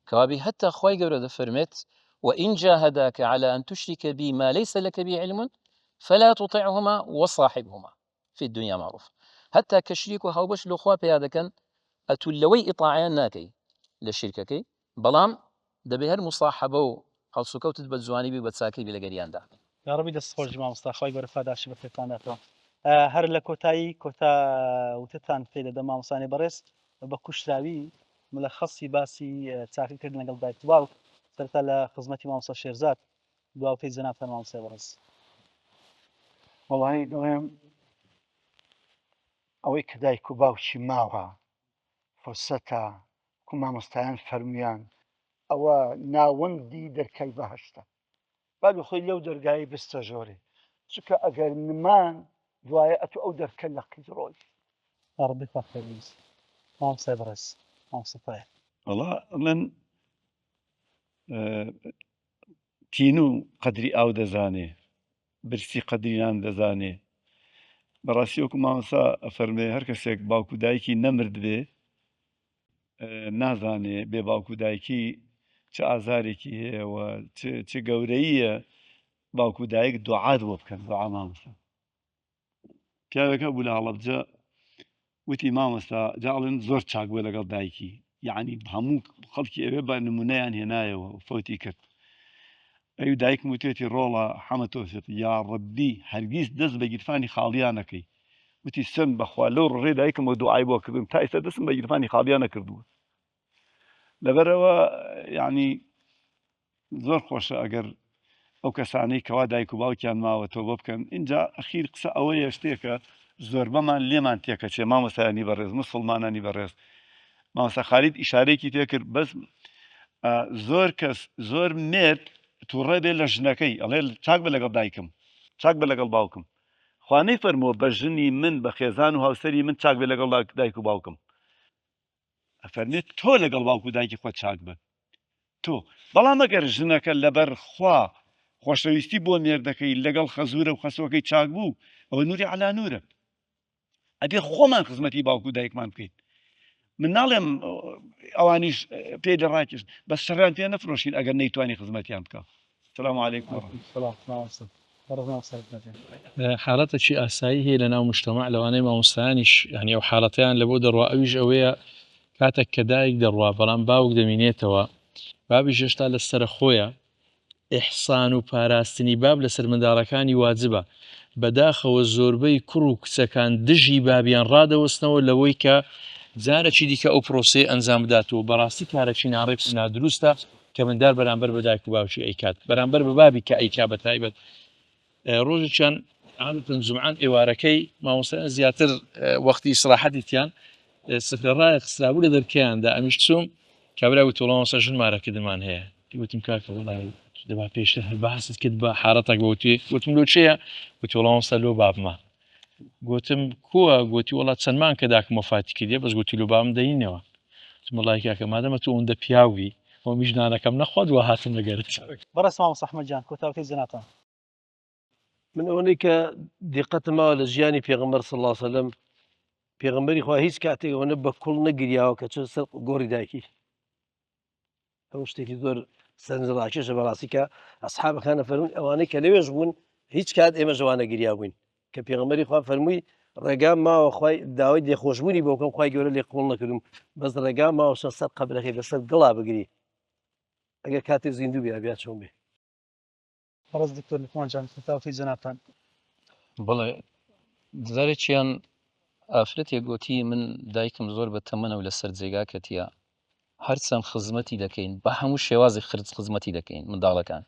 کەوابی هەتا خوای گەورە دەفەرمێت وإن جاهداك على أن تشرك بي ما ليس لك به علم فلا تطعهما وصاحبهما في الدنيا معروف. حتى كشريك وهاوبش لو خوا بيادكن أتولوي إطاعيان ناكي للشرككي بلام دەبێ هەر مصاحبە و هەڵسوکەوتت بە جوانی بی بە چاکەی بی لەگەریاندا.
یا ربی دەست خۆش مامۆستا خوای گەورە فاداشی بە پێتانێتەوە. هەر لە کۆتایی کۆتا وتتان پێ دەدەم مامۆستانی بەڕێز بە کوشراوی ملەخەصی باسی چاکیکردن لەگەڵ دایک و باوک سەرەتا لە خزمەتی مامۆستا شێرزاد دواوتەی جەنابتان مامۆستای بەڕێز.
وەڵی دەڵێم ئەوەی کە دایک و باوکی ماوە فرسەتە کو مامۆستایان فەرمویان ئەوە ناوەندی دەرکای بەهەشتە بعد خۆی لەو دەرگایی بستە ژۆرێ چونکە ئەگەر نمان دوایە ئەتو ئەو دەرکە لە قیزڕۆی
یا ربی خوا خێر بنووسێت. مامۆستای بەڕێز مامۆستای
وەڵا من تین و قەدری ئاو دەزانێ برسی قەدرینان دەزانێ بەڕاستی وەکو مامۆستا ئەفەرمێ هەر کەسێک باوکو دایکی نەمرد بێ نازانێ بێ باوکو دایکی چه ئازارێکی هەیەوە چه گەورەیە باوکو دایک دوعات بۆ بکەن دوعا مامۆستا. پیاوێکە بوو لە هەڵەبجە وتی مامۆستا جاڵن زۆر چاک بووە لەگەڵ دایکی یعنی هەموو خەڵکی ئەوێ بە نمونەیان هێنایەوە فەوتی کرد ئەو دایک وتێتی ڕۆڵە حەمەتۆسێت یا ڕەبی هەرگیز دەست بە گیرفانی خاڵیان نەکەی وتی سم بەخوا لەو ڕێ دایکم بە دوعای بۆ کردم تا ئێستا دەستم بە گیرفانی خاڵیان نەکردووە. لەبەرەوە یعنی زۆر خۆشە ئەگەر ئەو کەسانەی کەوا دایک و باوکیان ماوە تۆ بۆ بکەن اینجا ئەخیر قسە ئەوەیە شتێکە زۆربەمان لێمان تێکەچێ مامۆستایانی بەڕێز مسڵمانانی بەڕێز مامۆستا خالید ئیشارەیەکی پێ کرد بەس زۆر کەس زۆر مرد تووڕێ بێ لە ژنەکەی ئەڵێ چاک بە لەگەڵ دایکم چاک بە لەگەڵ باوکم خوانەی فەرمووە بە ژنی من بە خێزان و هاوسەری من چاک بێ لەگەڵ دایک و باوکم ئەفەرمێت تۆ لەگەڵ باوک و دایکی خۆت چاک بە تۆ بەڵام ئەگەر ژنەکە لەبەر خوا خۆشەویستی بۆ مێردەکەی لەگەڵ خەزورە و خەسوەکەی چاک بوو ئەوە نوری عەلا نورە ئەبێ خۆمان خزمەتی باوک و دایکمان بکەین من ناڵێم ئەوانیش پێی دەڕاکێشن بەس شەڕیان پێ نەفرۆشین ئەگەر نەیتوانی خزمەتیان بکە سلام علیکم
حاڵەتێکی ئاسایی هەیە لە ناو مجتەمع لەوانەیە مامۆستایانیش ینی ئەو حاڵەتیان لە بۆ دەڕوا ئەویش ئەوەیە کاتێک کە دایک دەڕوا بەڵام باوک دەمینێتەوە بابی ژێشتا لە سەر خۆیە ئیحسان و پاراستنی باب لەسەر منداڵەکانی واجبە بەداخەوە زۆربەی کوڕ و کچەکان دژی بابیان ڕادەوەستنەوە لەوەی کە جارێکی دیکە ئەو پرۆسەی ئەنجام بداتەوە بەڕاستی کارێکی ناڕێک نادروستە کە مندار بەرامبەر بە دایک و باوکی ئەیکات بەرامبەر بە بابی کە ئەیکا بە تایبەت ڕۆژێکیان عادەتەن جومعان ئێوارەکەی مامۆستایان زیاتر وەختی ئیسراحەتیان سفرەڕایە خسترابوو لە دەرکەیاندا ئەمیش چووم کابرا وتی وەڵام مامۆستا ژنمارەکردمان هەیە وتم کاکە وەڵای دەبا پێشتر هەر بەحست کرد بە حاڵەتێک بەوتی وتم لۆ چییە وتی وەڵام مامۆستا لۆ بابمە گوتم کووە گوتی وڵات چەندمان کە داکم وەفاتی کردێ بەس گوتی لۆ بابم دەینەوە وڵای کاکە مادەمە تۆ ئەوەندە پیاوی ئەو میژنانەکەم نەخوات وە هاتم لەگەرت
بەڕێز مامۆستا ئەحمەدجان کۆتاوەتی زەناتان
من ئەوەی کە دیقەتم ماوە لە ژیانی پێغەمبەر صلی الله علیه وسلم پێغەمبەری خوا هیچ کاتێک ئەوەنە بە کوڵ نەگریاوە کە چۆن سەر گۆڕی دایکی ئەو شتێکی زۆر سەرنجڕاکێشە بەڕاستی کە ئەسحابەکانە فەرموون ئەوانەی کە لەوێژ بوون هیچ کات ئێمە ژەوانە گریا بووین کە پێغەمبەری خوا فەرمووی ڕێگام ماوە خوای داوای لێخۆشبوونی بۆ بکەم خوای گەورە لێ قوڵ نەکردم بەس ڕێگام ماوە شە سەر قەبرەکەی بەسەر گڵا بگری ئەگەر کاتێک زیندوو بێ ئەبیات چۆن بێ
بەڕێز دکتۆر لوقمانجان کۆتاوەتی زەناتان
بڵێ جارێکیان ئافرەتێک گوتی من دایکم زۆر بە تەمەنە و لەسەر جێگا کەتیە هەرچەند خزمەتی دەکەین بە هەموو شێوازی خزمەتی دەکەین منداڵەکان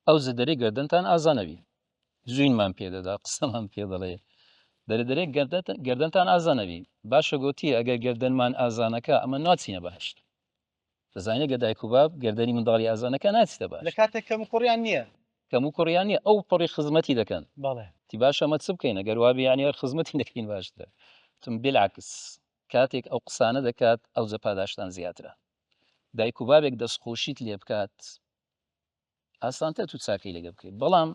ئەو زەدەرەی گەردەنتان ئازانەوی زوینمان پێ دەدا قسەمان پێ دەڵێ دەرەدەرێک گەردەنتان ئازانەوی باشە گوتی ئەگەر گەردەنمان ئازانەکە ئەمە ناچینە بەهشت دەزانێت گە دایک و باب گەردەنی منداڵی ئازانەکە ناچیتە باش
لە کاتێک کەم کوڕیان نییە
کەم و کوڕیان نیە ئەو پڕی خزمەتی دەکەن
بەڵێ
تی باشە ئەمە چ بکەین ئەگەر وابی یانی هەر خزمەتی دەکەین باشتر تم بێلعکس کاتێک ئەو قسانە دەکات ئەو جەپاداشتان زیاترە دایک و بابێک دەستخۆشیت لێ بکات ئاسانتە تو چاکەی لەگە بکەیت بەڵام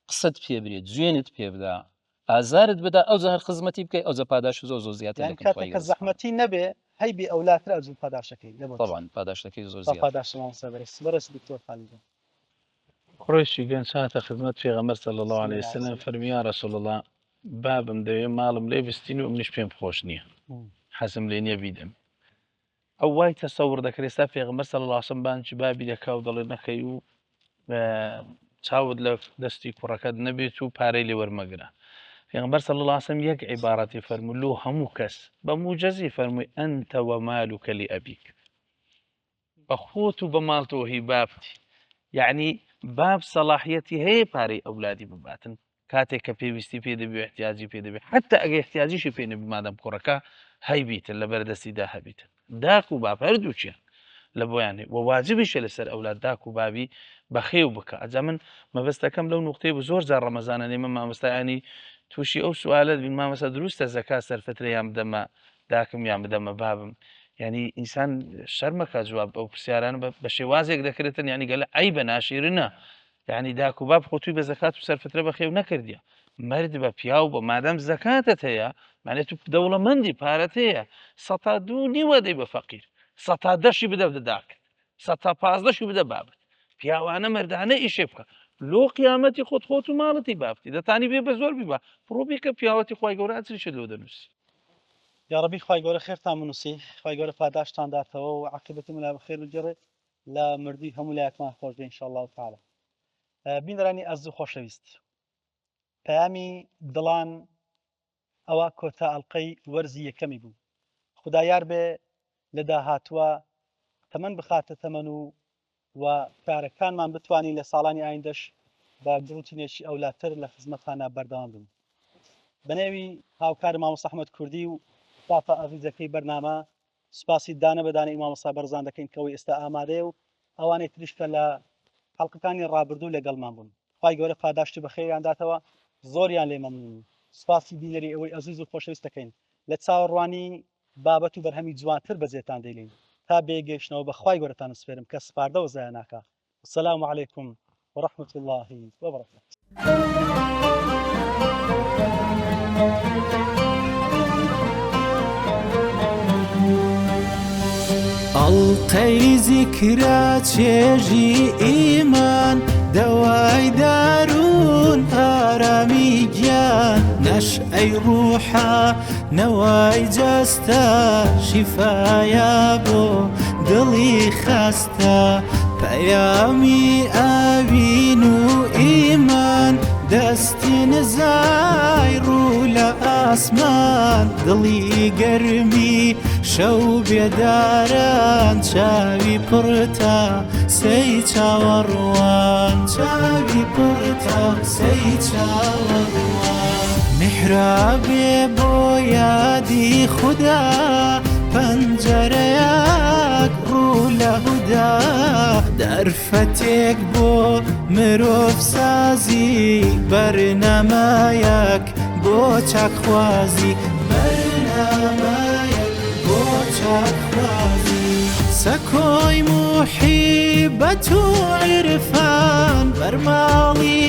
قسەت پێ برێت جوێنت پێ بدا ئازارت بدا ئەو هەر خزمەتی بکەیت ئەو جەپاداش زۆر زۆر زیاتر
کاتێک کە زەحمەتی نەبێ هەیبی ئەولاتر ئەوجل پاداشەکەی
طبعا پاداشەکەی زۆر زیاتر
پاداش مامۆستا بەڕێز دکتۆر خالید
قڕیشی گەنج هاتە خزمەت پێغەمبەر صلی الله عليه وسلم فەرمی یا رسول الله بابم دەوێ ماڵم لێ بستین و منیش پێم خۆش نییە حەزم لێ نییە بیدەم ئەو وای تەسەور دەکرێت ئێستا پێغەمبەر صلی الله عليه وسلم بانکی بابی دەکا و دەڵێ نەکەی و چاوت لە دەستی کوڕەکەت نەبێت و پارەی لێ وەرمەگرە پێغەمبەر صلی الله عليه وسلم یەک عیبارەتی فەرموو لۆ هەموو کەس بە موجەزی فەرمووی ئەنتە وەمالوکە لئەبیک بە خۆت و بە ماڵتەوە هی بابتی یعنی باب سەلاحیەتی هەیە پارەی ئەولادی بباتن کاتێک کە پێویستی پێ دەبێ احتیاجی پێ دەبێت حتا ئەگە احتیاجیشی پێ نەبێ مادەم کوڕەکە هەیبیتن لە بەردەستیدا هەبیتن داک و باب هەردووچیان لە بۆیانێ وواجبیشە لەسەر ئەولاد داک و بابی بەخێو بکە ئەجا من مەبەستەکەم لەو نقطەی بە زۆر جار ڕەمەزانە نێمە مامۆستایانی تووشی ئەو سوالت بین مامەسە دروستە زەکات سەرفترە یان بدەمە داکم یان بدەمە بابم ینی ئینسان شەرمەکە جواب ئەو پرسیاران بە شێوازێک دەکرێتن ینی گەلە ئەی بە ناشیرنە یعنی داک و باب خۆتوی بە زەکات و سەرفترە بەخێو نەکردیە مرد بە پیا و بە مادەم زەکاتت هەیە معنێت تو دەوڵەمەندی پارەت هەیە سەتا دوو نیوە دەی بە فەقیر سەتا دەشی بدە داکت سەتا پازدەشی بدە بابت پیاوانە مردانە ئیشێ بکە لۆ قیامەتی خۆت و ماڵەتی بابتی دەتانی بێ بە زۆر بیبە پرۆبیکە پیاوەتی خوای گەورە ئەچریشە لۆ دەنووسی
یا ربی خوای گەورە خێرتان بنووسی خوای گەورە پاداشتان داتەوە و عاقبەتی ملا بەخێر و جێڕێ لە مردی هەموو لایەکمان خۆش بێ ئینشاءالله تعالی بینەرانی ئەزیز و خۆشەویست پەیامی دڵان ئەوە کۆتا ئەڵقەی وەرزی یەکەمی بوو خوددا یار بێ لە داهاتووە تەمەن بخاتە تەمەن و کارەکانمان بتوانین لە ساڵانی ئایندەش بە گروتینێکی ئەولاتر لە خزمەتخانە بەردەوام بن بەنێوی هاوکار مامۆستا ئەحمەد کوردی و ستافە ئەزیزەکەی بەرنامە سوپاسی دانە بەدانە ئیمامۆستا بەرزان دەکەین کەەوەی ئێستا ئامادەیە و ئەوانەی تریشکە لە حەڵقەکانی ڕابردوو لەگەڵمان بوون خوای گەورە پاداشتی بەخێریانداتەوە زۆریان لێ مەمنون سوپاسی بینەری ئەوەی ئەزیز و خۆشەویست دەکەین لە چاوەڕوانی بابەت و بەرهەمی جوانتر بەجێتان دەیلین تا بێگەشتنەوە بەخوای گەورەتان سپێرم کە سپاردەوە زایە ناکە السلام علیکم ورحمة الله وبركاته.
ئەڵقەی زیکرا چێژی ئیمان دەوای دارون ئارامی گیان نەشئەی ڕوحە نەوای جەستە شیفایە بۆ دڵی خەستە پەیامی ئاوین و ئیمان دەستی نزای ڕوو لە ئاسمان دڵی گەرمی شەو بێداران چاوی پڕتە سەی چاوەڕوان چاوی پڕتە سەی چاوەڕوان میحرابێ بۆ یادی خودا پەنجەرەیەک ڕوو لە هودا دەرفەتێک بۆ مرۆڤ سازی بەرنامەیەک بۆ چاکخوازی بەرنامەیەک بۆ چاکخوازی سەکۆی موحیبەت و عیرفان بەرماڵی